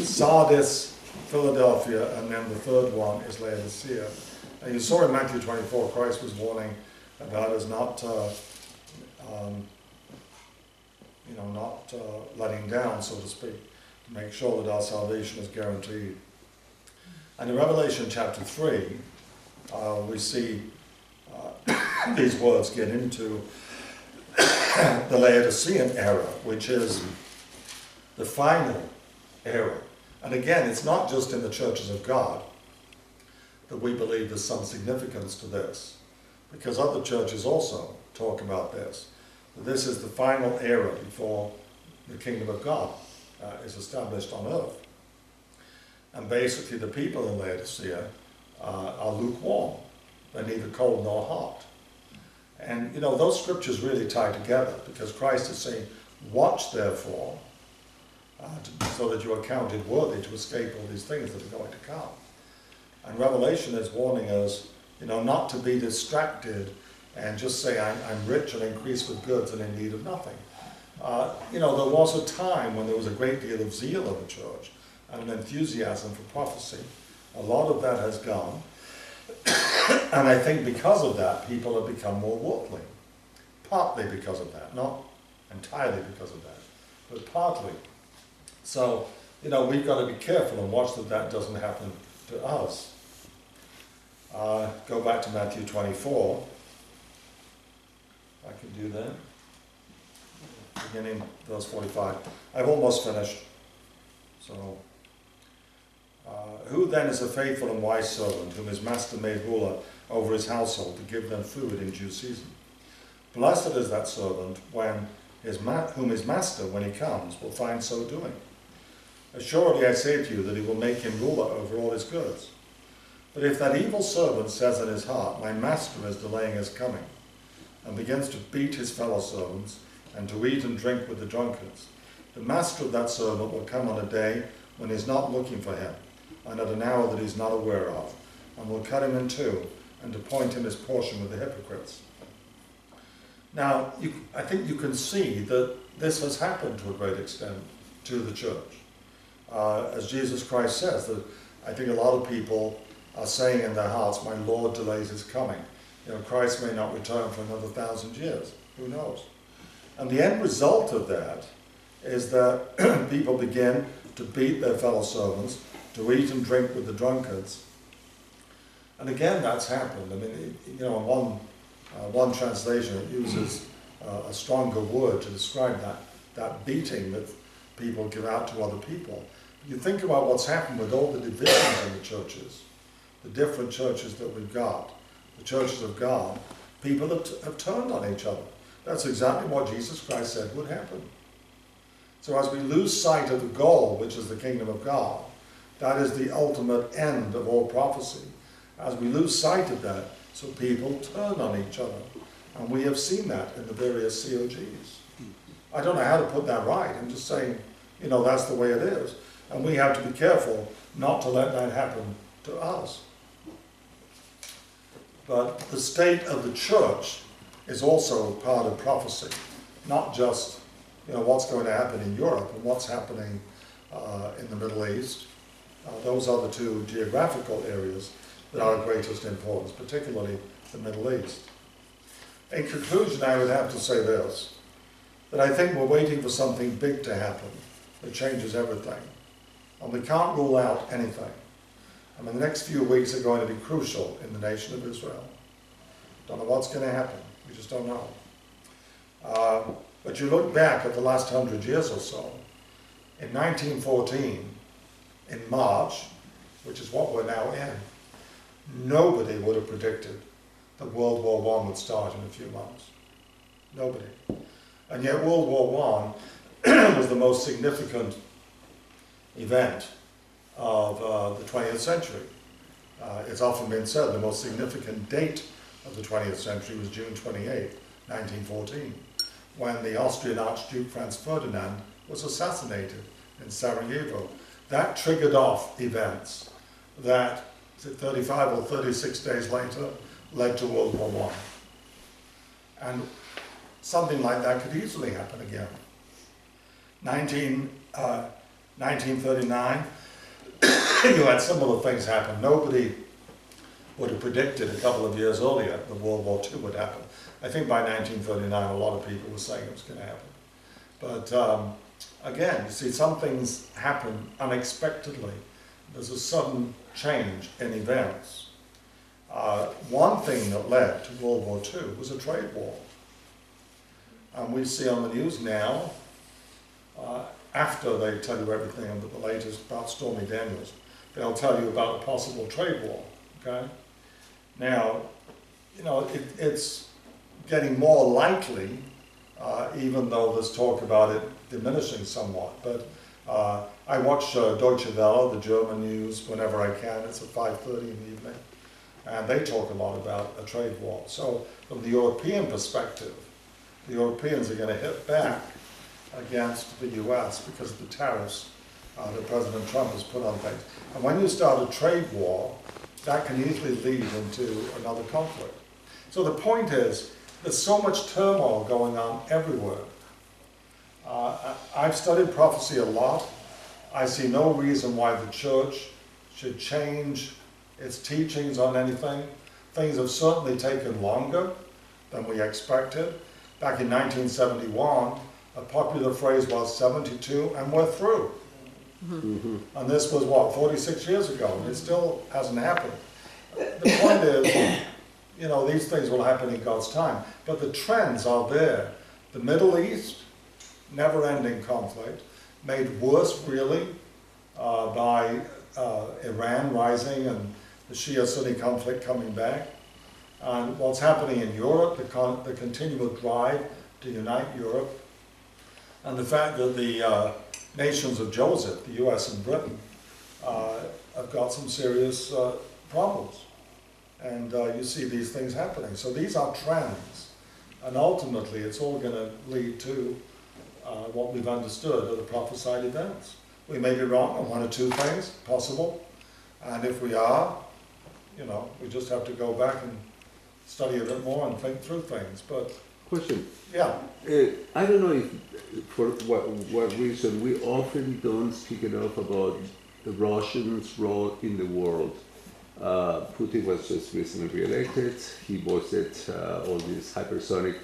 [SPEAKER 1] Sardis, Philadelphia, and then the third one is Laodicea. And you saw in Matthew 24, Christ was warning about us not, not letting down, so to speak, to make sure that our salvation is guaranteed. And in Revelation chapter 3, we see these words get into the Laodicean era, which is the final era. And again, it's not just in the churches of God that we believe there's some significance to this, because other churches also talk about this. This is the final era before the kingdom of God is established on earth. And basically the people in Laodicea are lukewarm. They're neither cold nor hot. And you know, those scriptures really tie together, because Christ is saying, watch therefore, so that you are counted worthy to escape all these things that are going to come. And Revelation is warning us, you know, not to be distracted and just say, I'm rich and increased with goods and in need of nothing. You know, there was a time when there was a great deal of zeal in the church and an enthusiasm for prophecy. A lot of that has gone. And I think because of that, people have become more worldly. Partly because of that, not entirely because of that, but partly. So, you know, we've got to be careful and watch that that doesn't happen to us. Go back to Matthew 24. I can do that. Beginning verse 45. I've almost finished. So, who then is a faithful and wise servant, whom his master made ruler over his household to give them food in due season? Blessed is that servant whom his master, when he comes, will find so doing. Assuredly I say to you that he will make him ruler over all his goods. But if that evil servant says in his heart, my master is delaying his coming, and begins to beat his fellow servants, and to eat and drink with the drunkards, the master of that servant will come on a day when he is not looking for him, and at an hour that he is not aware of, and will cut him in two, and appoint him his portion with the hypocrites. Now, I think you can see that this has happened to a great extent to the church. As Jesus Christ says, that I think a lot of people are saying in their hearts, my Lord delays his coming. Christ may not return for another 1,000 years. Who knows? And the end result of that is that people begin to beat their fellow servants, to eat and drink with the drunkards. And again, that's happened. I mean, in one translation, it uses a stronger word to describe that beating that people give out to other people. You think about what's happened with all the divisions in the churches, the different churches that we've got, the churches of God, people have turned on each other. That's exactly what Jesus Christ said would happen. So as we lose sight of the goal, which is the kingdom of God, that is the ultimate end of all prophecy. As we lose sight of that, so people turn on each other. And we have seen that in the various COGs. I don't know how to put that right. I'm just saying, that's the way it is. And we have to be careful not to let that happen to us. But the state of the church is also part of prophecy, not just what's going to happen in Europe and what's happening in the Middle East. Those are the two geographical areas that are of greatest importance, particularly the Middle East. In conclusion, I would have to say this, that I think we're waiting for something big to happen that changes everything. And we can't rule out anything. I mean, the next few weeks are going to be crucial in the nation of Israel. Don't know what's going to happen. We just don't know. But you look back at the last 100 years or so. In 1914, in March, which is what we're now in, nobody would have predicted that World War I would start in a few months. Nobody. And yet World War I was the most significant event of the 20th century. It's often been said the most significant date of the 20th century was June 28, 1914, when the Austrian Archduke Franz Ferdinand was assassinated in Sarajevo. That triggered off events that, 35 or 36 days later, led to World War I. And something like that could easily happen again. 1939, you had similar things happen. Nobody would have predicted a couple of years earlier that World War II would happen. I think by 1939 a lot of people were saying it was going to happen. But again, you see, some things happen unexpectedly. There's a sudden change in events. One thing that led to World War II was a trade war. And we see on the news now, after they tell you everything about the latest about Stormy Daniels, they'll tell you about a possible trade war, okay? Now, it's getting more likely, even though there's talk about it diminishing somewhat. But I watch Deutsche Welle, the German news, whenever I can. It's at 5:30 in the evening. And they talk a lot about a trade war. So from the European perspective, the Europeans are going to hit back against the US because of the tariffs that President Trump has put on things. And when you start a trade war, that can easily lead into another conflict. So the point is, there's so much turmoil going on everywhere. I've studied prophecy a lot. I see no reason why the church should change its teachings on anything. Things have certainly taken longer than we expected. Back in 1971, a popular phrase was 72 and we're through. Mm-hmm. And this was, 46 years ago, and it still hasn't happened. The point is, these things will happen in God's time, but the trends are there. The Middle East, never-ending conflict, made worse, really, by Iran rising and the Shia-Sunni conflict coming back. And what's happening in Europe, the continual drive to unite Europe, and the fact that the nations of Joseph, the US and Britain, have got some serious problems. And you see these things happening. So these are trends. And ultimately, it's all going to lead to what we've understood are the prophesied events. We may be wrong on one or two things, possible. And if we are, we just have to go back and study a bit more and think through things. But
[SPEAKER 3] question.
[SPEAKER 1] Yeah.
[SPEAKER 3] I don't know if for what reason we often don't speak enough about the Russians' role in the world. Putin was just recently re-elected. He boasted all these hypersonic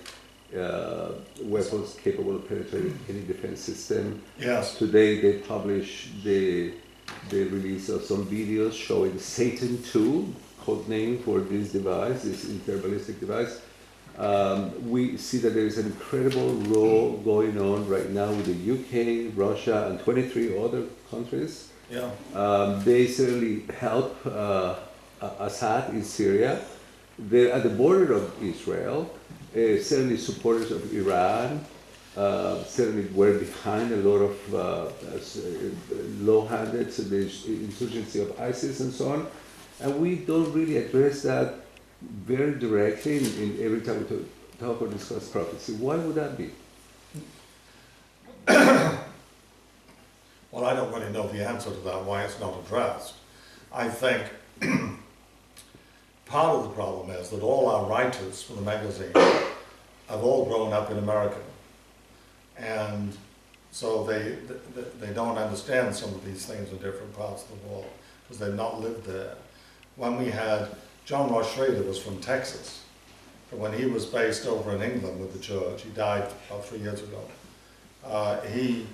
[SPEAKER 3] weapons capable of penetrating any defense system.
[SPEAKER 1] Yes.
[SPEAKER 3] Today they published the release of some videos showing Satan 2, code name for this device, this interballistic device. We see that there is an incredible role going on right now with the UK, Russia, and 23 other countries.
[SPEAKER 1] Yeah.
[SPEAKER 3] They certainly help Assad in Syria. They're at the border of Israel. Certainly supporters of Iran. Certainly were behind a lot of low-handed, so the insurgency of ISIS and so on. And we don't really address that very directly in every time we talk or discuss prophecy. Why would that be?
[SPEAKER 1] Well, I don't really know the answer to that, why it's not addressed. I think part of the problem is that all our writers for the magazine have all grown up in America. And so they don't understand some of these things in different parts of the world because they've not lived there. When we had, John Ross Schrader was from Texas, but when he was based over in England with the church, he died about 3 years ago, he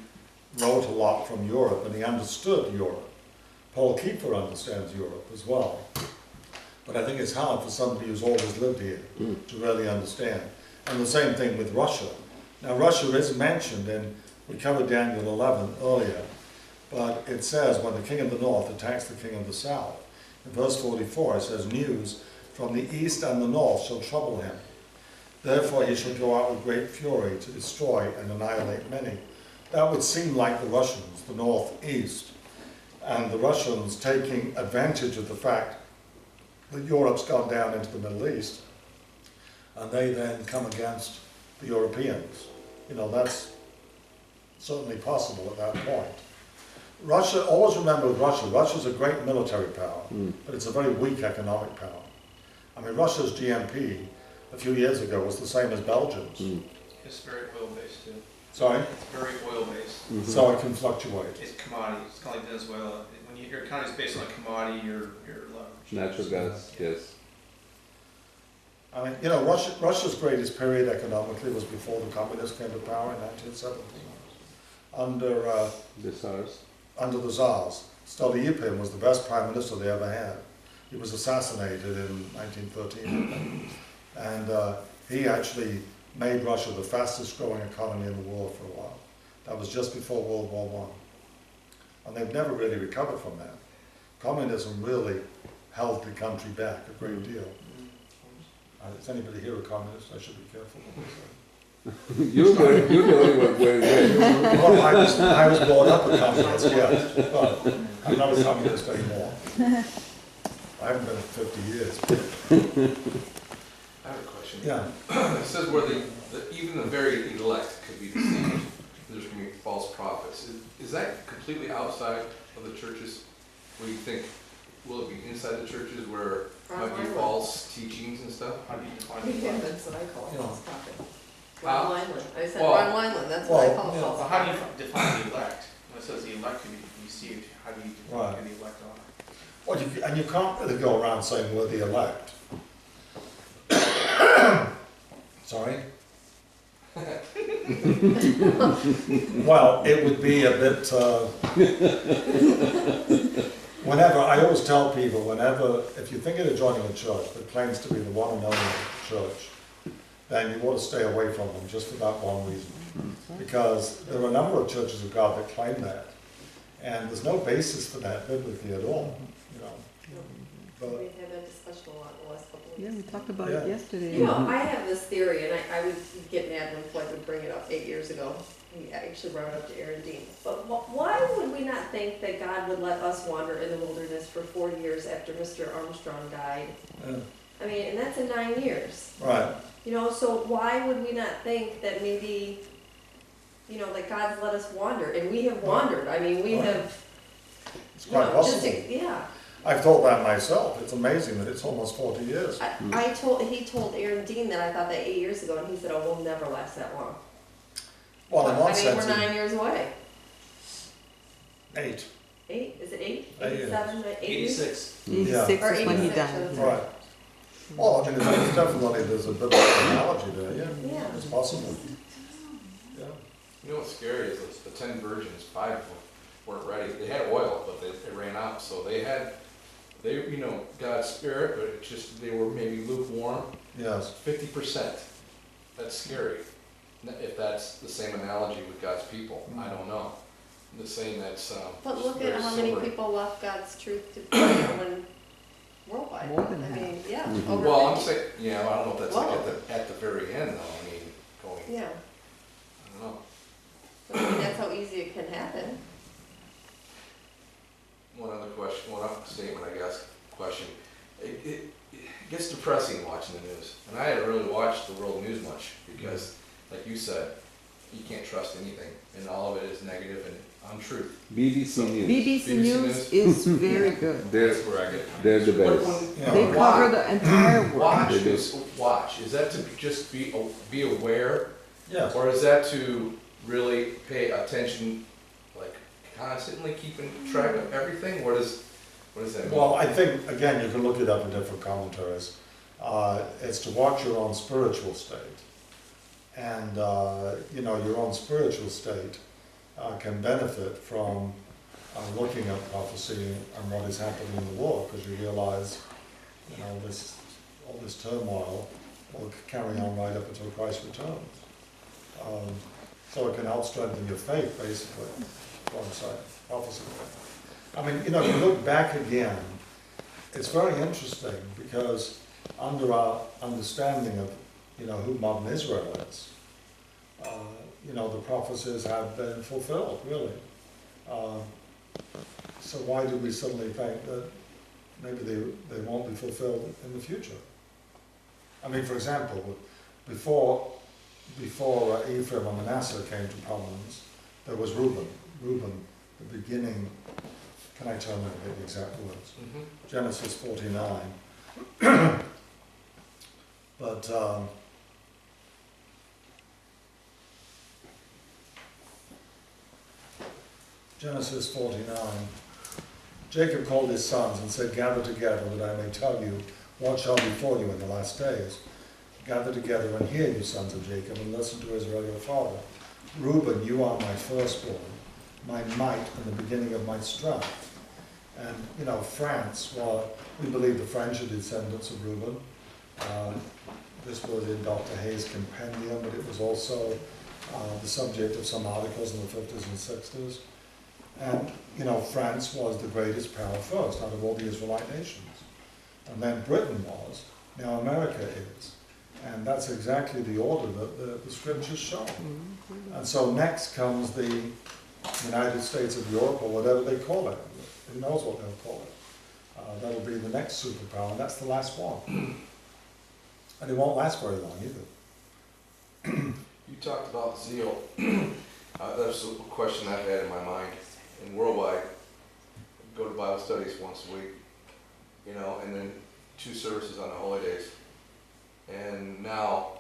[SPEAKER 1] wrote a lot from Europe and he understood Europe. Paul Kiefer understands Europe as well. But I think it's hard for somebody who's always lived here to really understand. And the same thing with Russia. Now Russia is mentioned, and we covered Daniel 11 earlier, but it says when the king of the north attacks the king of the south, in verse 44 it says, news from the east and the north shall trouble him. Therefore he shall go out with great fury to destroy and annihilate many. That would seem like the Russians, the northeast, and the Russians taking advantage of the fact that Europe's gone down into the Middle East, and they then come against the Europeans. You know, that's certainly possible at that point. Russia, always remember with Russia, Russia's a great military power, but it's a very weak economic power. I mean, Russia's GNP a few years ago was the same as Belgium's.
[SPEAKER 2] It's very oil-based too.
[SPEAKER 1] Sorry?
[SPEAKER 2] It's very oil-based.
[SPEAKER 1] So it can fluctuate.
[SPEAKER 2] It's commodity. It's kind of like Venezuela. When your economy is based on a commodity, you're leveraged.
[SPEAKER 3] Natural gas, yes.
[SPEAKER 1] I mean, you know, Russia's greatest period economically was before the communists came to power in 1970. Under
[SPEAKER 3] The SARS.
[SPEAKER 1] under the Tsars. Stolypin was the best prime minister they ever had. He was assassinated in 1913. And he actually made Russia the fastest growing economy in the world for a while. That was just before World War I. And they've never really recovered from that. Communism really held the country back a great deal. Is anybody here a communist? I should be careful what I say.
[SPEAKER 3] You're the only one very well.
[SPEAKER 1] Well, I was brought up a communist, yes, but I'm not a communist anymore. I haven't been for 50 years.
[SPEAKER 5] I have a question.
[SPEAKER 1] Yeah.
[SPEAKER 5] It says where even the very elect could be deceived. There's going to be false prophets. Is that completely outside of the churches? Where you think, will it be inside the churches where might be false teachings and stuff?
[SPEAKER 2] How do you define
[SPEAKER 4] Yeah,
[SPEAKER 2] it?
[SPEAKER 4] that's what I call
[SPEAKER 1] Yeah.
[SPEAKER 4] false prophet.
[SPEAKER 5] How?
[SPEAKER 4] Ron Wineland. I said
[SPEAKER 5] Well-
[SPEAKER 4] Ron Wineland, that's what I
[SPEAKER 1] Well,
[SPEAKER 4] call
[SPEAKER 1] yeah.
[SPEAKER 4] false
[SPEAKER 2] Well, how do you
[SPEAKER 4] prophet.
[SPEAKER 2] define the elect? When it says the elect can be deceived, how do you define
[SPEAKER 1] Right.
[SPEAKER 2] who the elect are?
[SPEAKER 1] Well, and you can't really go around saying we're the elect. Sorry? Well, it would be a bit, whenever, I always tell people, whenever, if you're thinking of joining a church that claims to be the one and only church, then you want to stay away from them just for that one reason. Because there are a number of churches of God that claim that, and there's no basis for that biblically at all, you know. But,
[SPEAKER 6] We've had that discussion a lot in the last couple of
[SPEAKER 4] Yeah, we
[SPEAKER 6] weeks.
[SPEAKER 4] talked about
[SPEAKER 1] Yeah.
[SPEAKER 4] it yesterday.
[SPEAKER 6] You know, I have this theory, and I would get mad when Floyd would bring it up 8 years ago. He actually brought it up to Aaron Dean. But why would we not think that God would let us wander in the wilderness for 40 years after Mr. Armstrong died?
[SPEAKER 1] yeah,
[SPEAKER 6] I mean, and that's in 9 years.
[SPEAKER 1] right.
[SPEAKER 6] You know, so why would we not think that maybe, you know, that God's let us wander? And we have wandered. I mean, we
[SPEAKER 1] Right.
[SPEAKER 6] have,
[SPEAKER 1] It's
[SPEAKER 6] you
[SPEAKER 1] quite
[SPEAKER 6] know,
[SPEAKER 1] possible.
[SPEAKER 6] yeah.
[SPEAKER 1] I've thought that myself. It's amazing that it's almost 40 years.
[SPEAKER 6] He told Aaron Dean that I thought that 8 years ago, and he said, "Oh, we'll never last that long."
[SPEAKER 1] Well, in one
[SPEAKER 6] I mean,
[SPEAKER 1] sense,
[SPEAKER 6] we're 9 years away.
[SPEAKER 1] 8.
[SPEAKER 6] Is it eight?
[SPEAKER 1] Yeah.
[SPEAKER 6] 87,
[SPEAKER 2] 86.
[SPEAKER 4] 86
[SPEAKER 6] Or
[SPEAKER 4] is when he
[SPEAKER 6] 86,
[SPEAKER 4] died.
[SPEAKER 6] that's
[SPEAKER 1] Right. Well, I mean, there's definitely, there's a bit of analogy there, yeah.
[SPEAKER 6] Yeah.
[SPEAKER 1] It's possible. Yeah.
[SPEAKER 5] You know what's scary is the 10 virgins, 5 of them weren't ready. They had oil, but they ran out. So they you know, God's spirit, but it just, they were maybe lukewarm.
[SPEAKER 1] Yes.
[SPEAKER 5] 50%. That's scary. If that's the same analogy with God's people, I don't know. I'm just saying that's,
[SPEAKER 6] But look
[SPEAKER 5] very
[SPEAKER 6] at how many
[SPEAKER 5] sobering.
[SPEAKER 6] people left God's truth to when worldwide.
[SPEAKER 4] More than
[SPEAKER 6] I
[SPEAKER 4] that.
[SPEAKER 6] mean, yeah,
[SPEAKER 3] Mhm.
[SPEAKER 6] over
[SPEAKER 5] Well, I'm
[SPEAKER 6] 50.
[SPEAKER 5] saying, yeah, I don't know if that's like
[SPEAKER 6] Whoa.
[SPEAKER 5] at the very end though. I mean, going,
[SPEAKER 6] Yeah,
[SPEAKER 5] I don't know.
[SPEAKER 6] so I mean, that's how easy it can happen.
[SPEAKER 5] One other question, one other statement, I guess, question. It gets depressing watching the news. And I haven't really watched the world news much because, like you said, you can't trust anything. And all of it is negative and untruth.
[SPEAKER 3] BBC News.
[SPEAKER 4] BBC
[SPEAKER 5] BBC
[SPEAKER 4] News is very good.
[SPEAKER 3] They're,
[SPEAKER 5] That's where I get.
[SPEAKER 3] they're the
[SPEAKER 5] What-
[SPEAKER 3] best.
[SPEAKER 5] when-
[SPEAKER 1] Yeah.
[SPEAKER 4] They
[SPEAKER 5] why?
[SPEAKER 4] cover the entire world.
[SPEAKER 5] Watch
[SPEAKER 3] They do.
[SPEAKER 5] watch. Is that to just be aware,
[SPEAKER 1] Yes.
[SPEAKER 5] or is that to really pay attention, like constantly keeping track of everything? What does that mean?
[SPEAKER 1] Well, I think, again, you can look it up in different commentaries. It's to watch your own spiritual state. And, you know, your own spiritual state can benefit from looking at prophecy and what is happening in the world, because you realize, you know, all this turmoil will carry on right up until Christ returns. So it can help strengthen your faith, basically, alongside prophecy. I mean, you know, if you look back again, it's very interesting because under our understanding of, you know, who modern Israel is, you know, the prophecies have been fulfilled, really. So why do we suddenly think that maybe they won't be fulfilled in the future? I mean, for example, before Ephraim and Manasseh came to prominence, there was Reuben. Reuben, the beginning. Can I tell you the exact words?
[SPEAKER 5] Mhm.
[SPEAKER 1] Genesis 49. But Genesis 49. Jacob called his sons and said, "Gather together that I may tell you what shall befall you in the last days. Gather together and hear, you sons of Jacob, and listen to Israel your father. Reuben, you are my firstborn, my might and the beginning of my strength." And, you know, France, well, we believe the French are descendants of Reuben. This was in Dr. Hayes' compendium, but it was also the subject of some articles in the 50s and 60s. And, you know, France was the greatest power first out of all the Israelite nations. And then Britain was, now America is. And that's exactly the order that the scriptures show. And so next comes the United States of Europe, or whatever they call it. Who knows what they'll call it. That'll be the next superpower, and that's the last one. And it won't last very long either.
[SPEAKER 5] You talked about zeal. That's a question I've had in my mind. In worldwide, go to Bible studies once a week, you know, and then 2 services on the holidays. And now,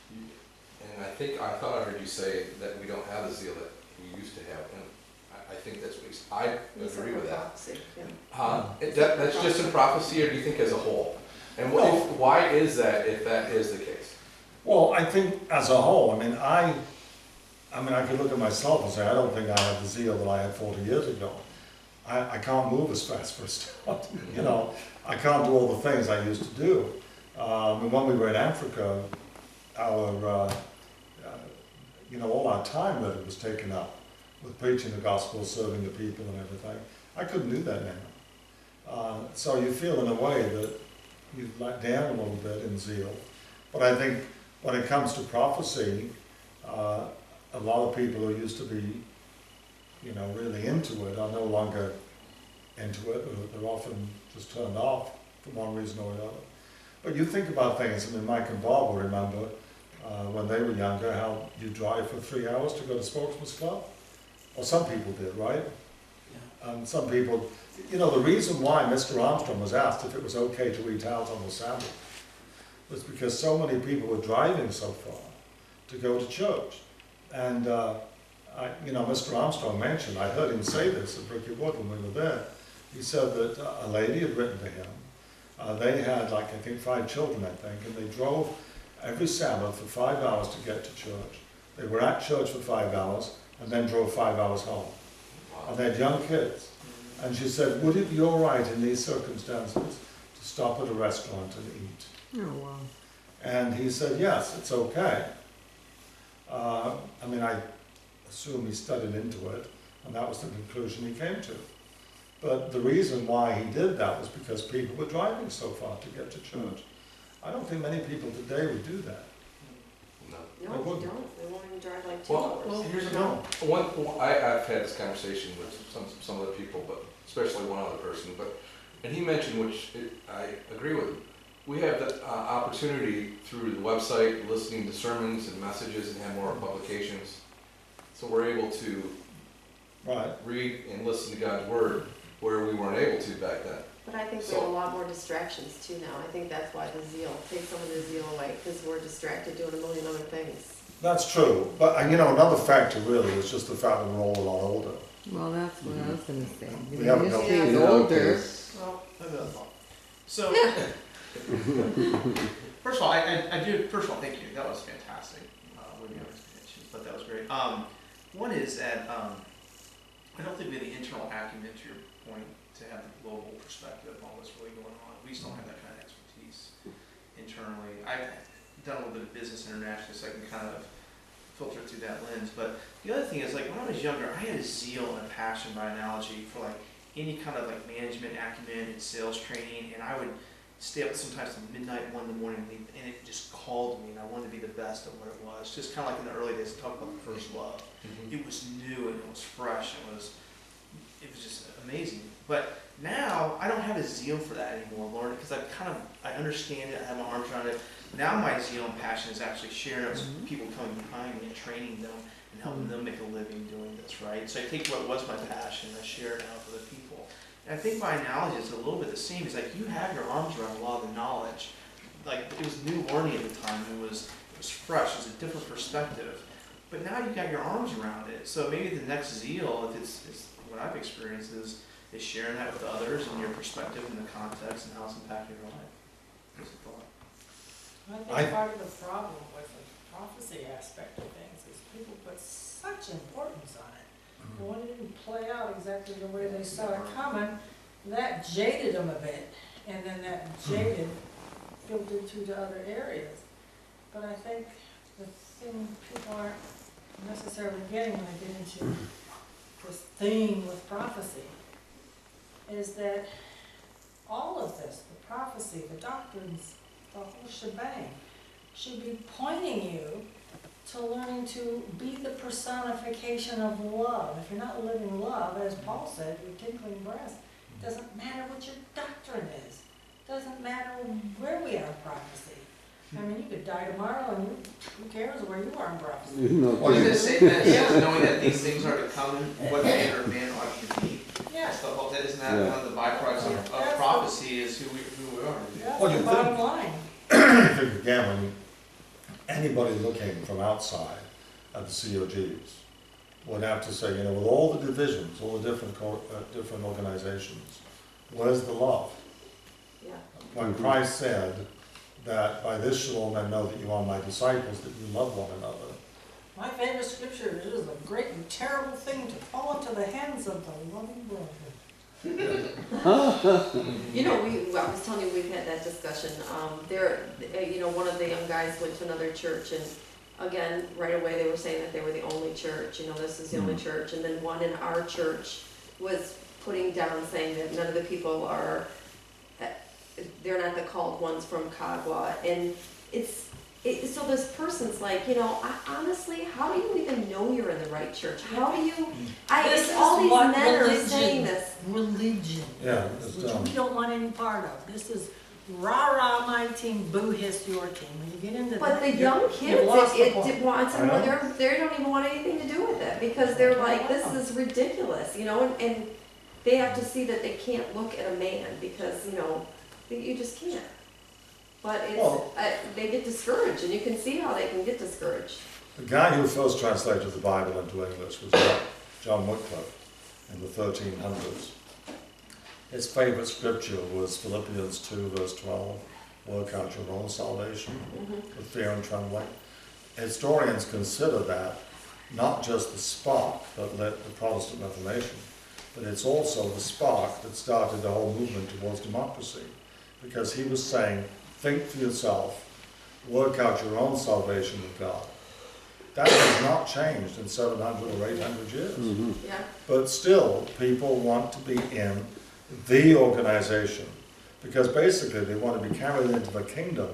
[SPEAKER 5] and I thought I heard you say that we don't have the zeal that we used to have. And I think that's what I agree with that.
[SPEAKER 6] Prophecy, yeah.
[SPEAKER 5] That's just in prophecy, or do you think as a whole? And why is that, if that is the case?
[SPEAKER 1] Well, I think as a whole, I could look at myself and say, I don't think I have the zeal that I had 40 years ago. I can't move as fast for a start. You know, I can't do all the things I used to do. When we were in Africa, all our time really was taken up with preaching the gospel, serving the people and everything. I couldn't do that now. So you feel in a way that you've let down a little bit in zeal. But I think when it comes to prophecy, a lot of people who used to be, really into it are no longer into it, or they're often just turned off for one reason or another. But you think about things, Mike and Bob will remember when they were younger, how you drive for 3 hours to go to Spokesman's Club. Well, some people did, right? Some people, the reason why Mr. Armstrong was asked if it was okay to eat out on the Sabbath was because so many people were driving so far to go to church. And Mr. Armstrong mentioned, I heard him say this at Bricky Wood when we were there. He said that a lady had written to him. They had, I think 5 children, and they drove every Sabbath for 5 hours to get to church. They were at church for 5 hours and then drove 5 hours home. And they had young kids. And she said, would it be all right in these circumstances to stop at a restaurant and eat?
[SPEAKER 4] Oh, wow.
[SPEAKER 1] And he said, yes, it's okay. I assume he studied into it, and that was the conclusion he came to. But the reason why he did that was because people were driving so far to get to church. I don't think many people today would do that.
[SPEAKER 5] No.
[SPEAKER 6] No,
[SPEAKER 1] They
[SPEAKER 6] they
[SPEAKER 1] wouldn't.
[SPEAKER 6] don't, they won't even drive like 2
[SPEAKER 5] Well,
[SPEAKER 6] hours.
[SPEAKER 2] Here's a
[SPEAKER 1] No.
[SPEAKER 5] I've had this conversation with some other people, but especially one other person. And he mentioned, I agree with him. We have the opportunity through the website, listening to sermons and messages, and have more publications. So we're able to
[SPEAKER 1] Right.
[SPEAKER 5] read and listen to God's word where we weren't able to back then.
[SPEAKER 6] But I think we have a lot more distractions too now. I think that's why the zeal, take some of the zeal away, because we're distracted doing a million other things.
[SPEAKER 1] That's true. But, another factor really is just the fact that we're all a lot older.
[SPEAKER 4] Well, that's what I was gonna say.
[SPEAKER 1] We haven't
[SPEAKER 4] You
[SPEAKER 1] got-
[SPEAKER 4] see,
[SPEAKER 1] Yeah,
[SPEAKER 4] he's
[SPEAKER 3] You know,
[SPEAKER 4] older.
[SPEAKER 3] 'cause-
[SPEAKER 2] Well, maybe that's all. So, first of all, first of all, thank you, that was fantastic. We didn't have explanations, but that was great. One is that, I don't think we have the internal acumen, to your point, to have the global perspective on what's really going on. We just don't have that kind of expertise internally. I've done a little bit of business internationally, so I can kind of filter through that lens. But the other thing is, like, when I was younger, I had a zeal and a passion, by analogy, for like any kind of like management acumen and sales training, and I would stay up sometimes till midnight, 1 in the morning, and it just called me, and I wanted to be the best at what it was. Just kind of like in the early days, talk about the first love. It was new and it was fresh. It was just amazing. But now I don't have a zeal for that anymore, Lauren, because I understand it. I have my arms around it. Now my zeal and passion is actually sharing it with people coming behind me and training them and helping them make a living doing this, right? So I take what was my passion and I share it now with other people. And I think by analogy, it's a little bit the same. It's like you have your arms around a lot of the knowledge. Like, it was new learning at the time. It was fresh. It was a different perspective. But now you got your arms around it. So maybe the next zeal, if it's what I've experienced, is sharing that with others and your perspective and the context and how it's impacting your life. Just a thought.
[SPEAKER 7] I think part of the problem with the prophecy aspect of things is people put such importance on it. But when it didn't play out exactly the way they saw it coming, that jaded them a bit. And then that jaded filtered through to other areas. But I think the thing people aren't necessarily getting when they get into this theme with prophecy is that all of this, the prophecy, the doctrines, the whole shebang, should be pointing you to learning to be the personification of love. If you're not living love, as Paul said, you're tinkling brass. It doesn't matter what your doctrine is. It doesn't matter where we are in prophecy. I mean, you could die tomorrow and who cares where you are in prophecy.
[SPEAKER 2] Well, you just say that, yes, knowing that these things are to come, what manner of man ought you to be.
[SPEAKER 7] Yeah,
[SPEAKER 2] That's the whole, that isn't that one of the byproducts of
[SPEAKER 7] That's
[SPEAKER 2] prophecy is who we are.
[SPEAKER 7] that's
[SPEAKER 1] Well, you
[SPEAKER 7] the
[SPEAKER 1] think-
[SPEAKER 7] bottom line.
[SPEAKER 1] I think again, when anybody looking from outside at the COGs would have to say, with all the divisions, all the different organizations, where's the love?
[SPEAKER 6] Yeah.
[SPEAKER 1] When Christ said that by this shall all men know that you are my disciples, that you love one another.
[SPEAKER 7] My favorite scripture, it is a great and terrible thing to fall into the hands of the loving brother.
[SPEAKER 6] I was telling you, we've had that discussion. One of the young guys went to another church, and again, right away they were saying that they were the only church. This is the only church. And then one in our church was putting down, saying that none of the people are, they're not the called ones from Kagwa. And so this person's like, honestly, how do you even know you're in the right church? How do you,
[SPEAKER 7] This is
[SPEAKER 6] all these
[SPEAKER 7] what
[SPEAKER 6] men are
[SPEAKER 7] religion-
[SPEAKER 6] saying this.
[SPEAKER 7] Religion.
[SPEAKER 1] Yeah, it's
[SPEAKER 7] Which
[SPEAKER 1] dumb.
[SPEAKER 7] we don't want any part of. This is rah-rah my team, boo-hiss your team. When you get into
[SPEAKER 6] But
[SPEAKER 7] that,
[SPEAKER 6] the young
[SPEAKER 7] you've
[SPEAKER 6] kids,
[SPEAKER 7] lost the
[SPEAKER 6] it
[SPEAKER 7] point.
[SPEAKER 6] wants them,
[SPEAKER 1] I know.
[SPEAKER 6] they don't even want anything to do with it, because they're like, this is ridiculous, and they have to see that they can't look at a man, because, you just can't. But
[SPEAKER 1] Well-
[SPEAKER 6] they get discouraged, and you can see how they can get discouraged.
[SPEAKER 1] The guy who first translated the Bible into English was John Wycliffe in the 1300s. His favorite scripture was Philippians 2 verse 12, work out your own salvation with fear and trembling. Historians consider that not just the spark that lit the Protestant Reformation, but it's also the spark that started the whole movement towards democracy. Because he was saying, think for yourself, work out your own salvation with God. That has not changed in 700 or 800 years.
[SPEAKER 6] Yeah.
[SPEAKER 1] But still, people want to be in the organization, because basically they want to be carried into the kingdom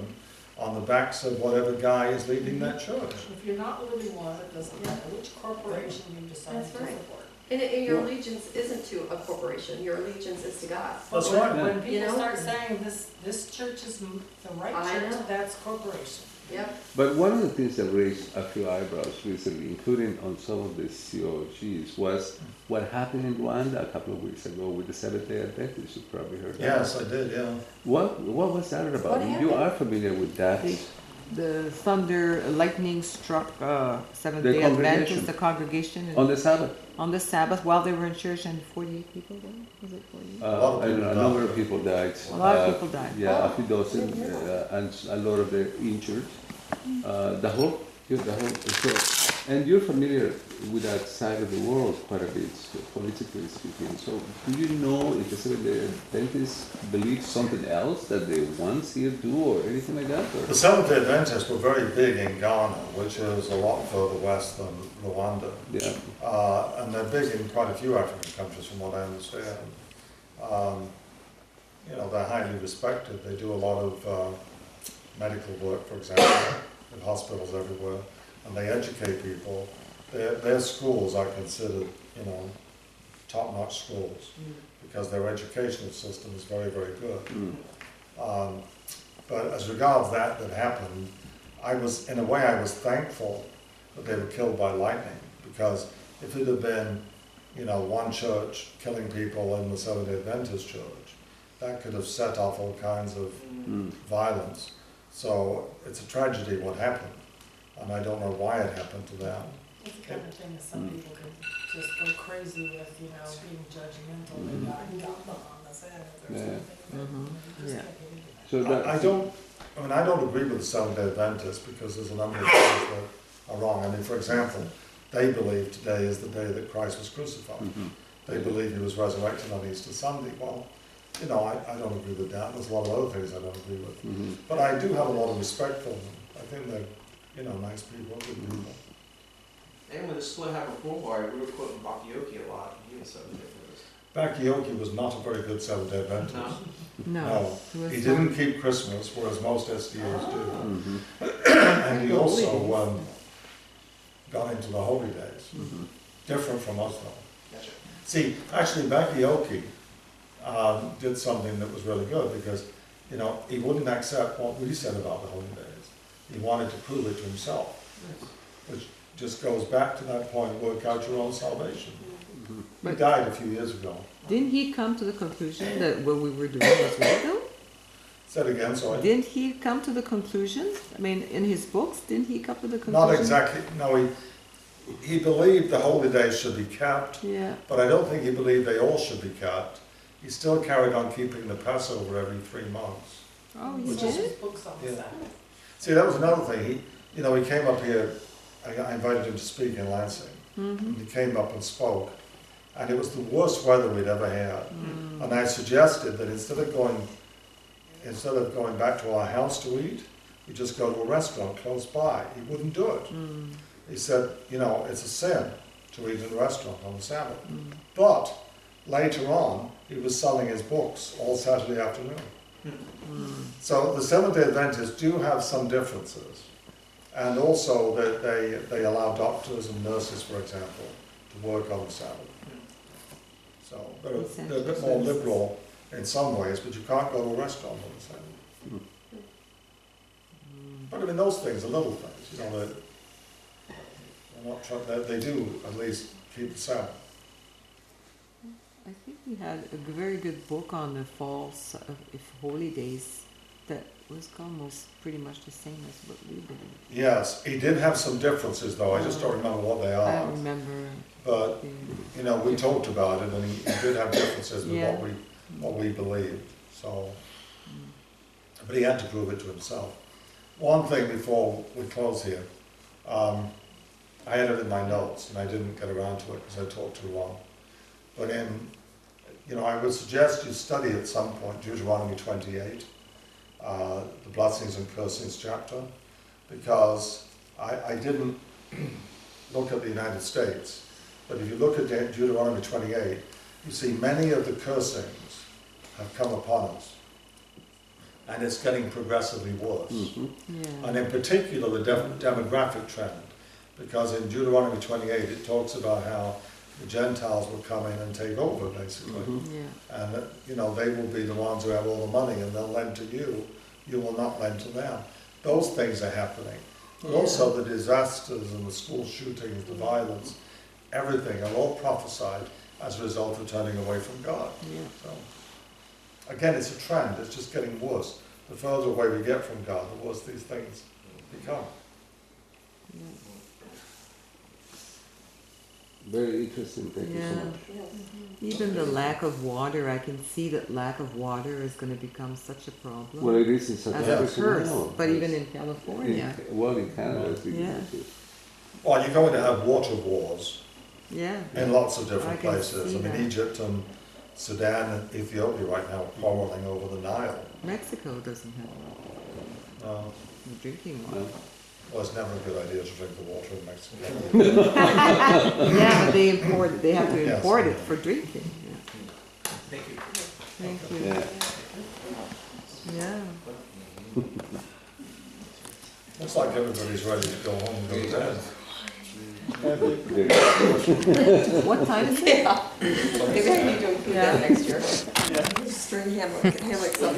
[SPEAKER 1] on the backs of whatever guy is leading that church.
[SPEAKER 7] If you're not living one, it doesn't matter which corporation you decide
[SPEAKER 6] That's
[SPEAKER 7] to
[SPEAKER 6] right.
[SPEAKER 7] support.
[SPEAKER 6] And your allegiance isn't to a corporation, your allegiance is to God.
[SPEAKER 1] That's
[SPEAKER 7] But
[SPEAKER 1] right.
[SPEAKER 7] when
[SPEAKER 6] You
[SPEAKER 7] people
[SPEAKER 6] know?
[SPEAKER 7] start saying this church is the right
[SPEAKER 6] I
[SPEAKER 7] church,
[SPEAKER 6] know.
[SPEAKER 7] that's corporation.
[SPEAKER 6] Yep.
[SPEAKER 3] But one of the things that raised a few eyebrows recently, including on some of the COGs, was what happened in Rwanda a couple of weeks ago with the Seventh-day Adventists. You probably heard that.
[SPEAKER 1] Yes, I did, yeah.
[SPEAKER 3] What was that about?
[SPEAKER 6] What
[SPEAKER 3] You
[SPEAKER 6] happened?
[SPEAKER 3] are familiar with that.
[SPEAKER 4] The thunder, lightning struck Seventh-day
[SPEAKER 3] The congregation.
[SPEAKER 4] Adventist, the congregation,
[SPEAKER 3] On the Sabbath.
[SPEAKER 4] on the Sabbath while they were in church, and 48 people died. Was it 48?
[SPEAKER 1] lot of
[SPEAKER 3] I don't know, a
[SPEAKER 1] people
[SPEAKER 3] number
[SPEAKER 1] died.
[SPEAKER 3] of people died.
[SPEAKER 4] A lot of people died.
[SPEAKER 3] Yeah, a few dozen, and a lot of the injured. The whole. So, and you're familiar with that side of the world quite a bit, politically speaking. So, do you know if the Seventh-day Adventists believe something else that they once here do, or anything like that? Or?
[SPEAKER 1] The Seventh-day Adventists were very big in Ghana, which is a lot further west than Rwanda.
[SPEAKER 3] Yeah.
[SPEAKER 1] And they're big in quite a few African countries, from what I understand. You know, they're highly respected. They do a lot of medical work, for example, in hospitals everywhere, and they educate people. Their schools are considered, you know, top-notch schools, because their educational system is very, very good. But as regards that happened, I was thankful that they were killed by lightning, because if it had been, you know, one church killing people in the Seventh-day Adventist church, that could have set off all kinds of violence. So it's a tragedy what happened, and I don't know why it happened to them.
[SPEAKER 7] It's the kind of thing that some people can just go crazy with, you know, being judgmental. They got on the side or
[SPEAKER 3] Yeah.
[SPEAKER 7] something. Just
[SPEAKER 4] Yeah.
[SPEAKER 7] can't get into that.
[SPEAKER 3] So that,
[SPEAKER 1] I don't agree with the Seventh-day Adventists, because there's a number of things that are wrong. I mean, for example, they believe today is the day that Christ was crucified. They believe he was resurrected on Easter Sunday. Well, you know, I don't agree with that. There's a lot of other things I don't agree with. But I do have a lot of respect for them. I think they're, you know, nice people, good people.
[SPEAKER 2] And when the split happened worldwide, we were quoting Bakioki a lot, and he was so ridiculous.
[SPEAKER 1] Bakioki was not a very good Seventh-day Adventist.
[SPEAKER 2] No?
[SPEAKER 4] No.
[SPEAKER 1] No, he didn't keep Christmas, whereas most SDAs do. And he also got into the holy days. Different from us, though.
[SPEAKER 2] Gotcha.
[SPEAKER 1] See, actually, Bakioki did something that was really good, because, you know, he wouldn't accept what we said about the holy days. He wanted to prove it to himself, which just goes back to that point, work out your own salvation. He died a few years ago.
[SPEAKER 4] Didn't he come to the conclusion that what we were doing was right, though?
[SPEAKER 1] Said again, sorry.
[SPEAKER 4] Didn't he come to the conclusion? I mean, in his books, didn't he come to the conclusion?
[SPEAKER 1] Not exactly, no, he believed the holy days should be kept,
[SPEAKER 4] Yeah.
[SPEAKER 1] but I don't think he believed they all should be kept. He still carried on keeping the Passover every 3 months.
[SPEAKER 4] Oh, he
[SPEAKER 7] Which
[SPEAKER 4] did?
[SPEAKER 7] is books on the
[SPEAKER 1] Yeah.
[SPEAKER 7] side.
[SPEAKER 1] See, that was another thing. He came up here, I invited him to speak in Lansing. And he came up and spoke, and it was the worst weather we'd ever had. And I suggested that instead of going back to our house to eat, we just go to a restaurant close by. He wouldn't do it. He said, you know, it's a sin to eat in a restaurant on the Sabbath. But later on, he was selling his books all Saturday afternoon. So the Seventh-day Adventists do have some differences. And also that they allow doctors and nurses, for example, to work on the Sabbath. So they're a bit more liberal in some ways, but you can't go to a restaurant on the Sabbath. But I mean, those things are little things, you know, they do at least keep the Sabbath.
[SPEAKER 4] I think we had a very good book on the false holy days that was almost pretty much the same as what we believe.
[SPEAKER 1] Yes, he did have some differences though, I just don't remember what they
[SPEAKER 4] I
[SPEAKER 1] are.
[SPEAKER 4] don't remember.
[SPEAKER 1] But, you know, we talked about it and he did have differences with
[SPEAKER 4] Yeah.
[SPEAKER 1] what we believed, so. But he had to prove it to himself. One thing before we close here, I had it in my notes and I didn't get around to it because I talked too long. But I would suggest you study at some point Deuteronomy 28, the blessings and cursings chapter, because I didn't look at the United States, but if you look at Deuteronomy 28, you see many of the cursings have come upon us. And it's getting progressively worse.
[SPEAKER 3] Mhm.
[SPEAKER 4] Yeah.
[SPEAKER 1] And in particular, the demographic trend, because in Deuteronomy 28, it talks about how the Gentiles will come in and take over, basically.
[SPEAKER 3] Mhm.
[SPEAKER 4] Yeah.
[SPEAKER 1] And, they will be the ones who have all the money and they'll lend to you. You will not lend to them. Those things are happening. But also the disasters and the school shootings, the violence, everything are all prophesied as a result of turning away from God.
[SPEAKER 4] Yeah.
[SPEAKER 1] So, again, it's a trend, it's just getting worse. The further away we get from God, the worse these things become.
[SPEAKER 4] Yeah.
[SPEAKER 3] Very interesting, thank you so
[SPEAKER 4] Yeah.
[SPEAKER 3] much.
[SPEAKER 6] Yeah.
[SPEAKER 4] Even the lack of water, I can see that lack of water is going to become such a problem.
[SPEAKER 3] Well, it is in South
[SPEAKER 4] as
[SPEAKER 3] Africa
[SPEAKER 4] a curse,
[SPEAKER 3] now.
[SPEAKER 4] but even in
[SPEAKER 3] In,
[SPEAKER 4] California.
[SPEAKER 3] in Canada, it's beginning
[SPEAKER 4] Yeah.
[SPEAKER 3] to.
[SPEAKER 1] Well, you're going to have water wars
[SPEAKER 4] Yeah.
[SPEAKER 1] in lots of
[SPEAKER 4] I
[SPEAKER 1] different
[SPEAKER 4] can
[SPEAKER 1] places.
[SPEAKER 4] see
[SPEAKER 1] I mean,
[SPEAKER 4] that.
[SPEAKER 1] Egypt and Sudan and Ethiopia right now are quarreling over the Nile.
[SPEAKER 4] Mexico doesn't have
[SPEAKER 1] Uh,
[SPEAKER 4] drinking water.
[SPEAKER 3] No.
[SPEAKER 1] well, it's never a good idea to drink the water in Mexico.
[SPEAKER 4] Yeah, but they import it. They have to
[SPEAKER 1] Yes.
[SPEAKER 4] import it for drinking. Yeah.
[SPEAKER 2] Thank you.
[SPEAKER 4] Thank you.
[SPEAKER 3] Yeah.
[SPEAKER 4] Yeah.
[SPEAKER 1] Looks like everybody's ready to go home and go to bed.
[SPEAKER 4] What time is it?
[SPEAKER 6] Yeah. Maybe I need to include
[SPEAKER 4] Yeah.
[SPEAKER 6] that next year. String hammocks up.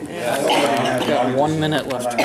[SPEAKER 1] Yeah.
[SPEAKER 8] Got 1 minute left.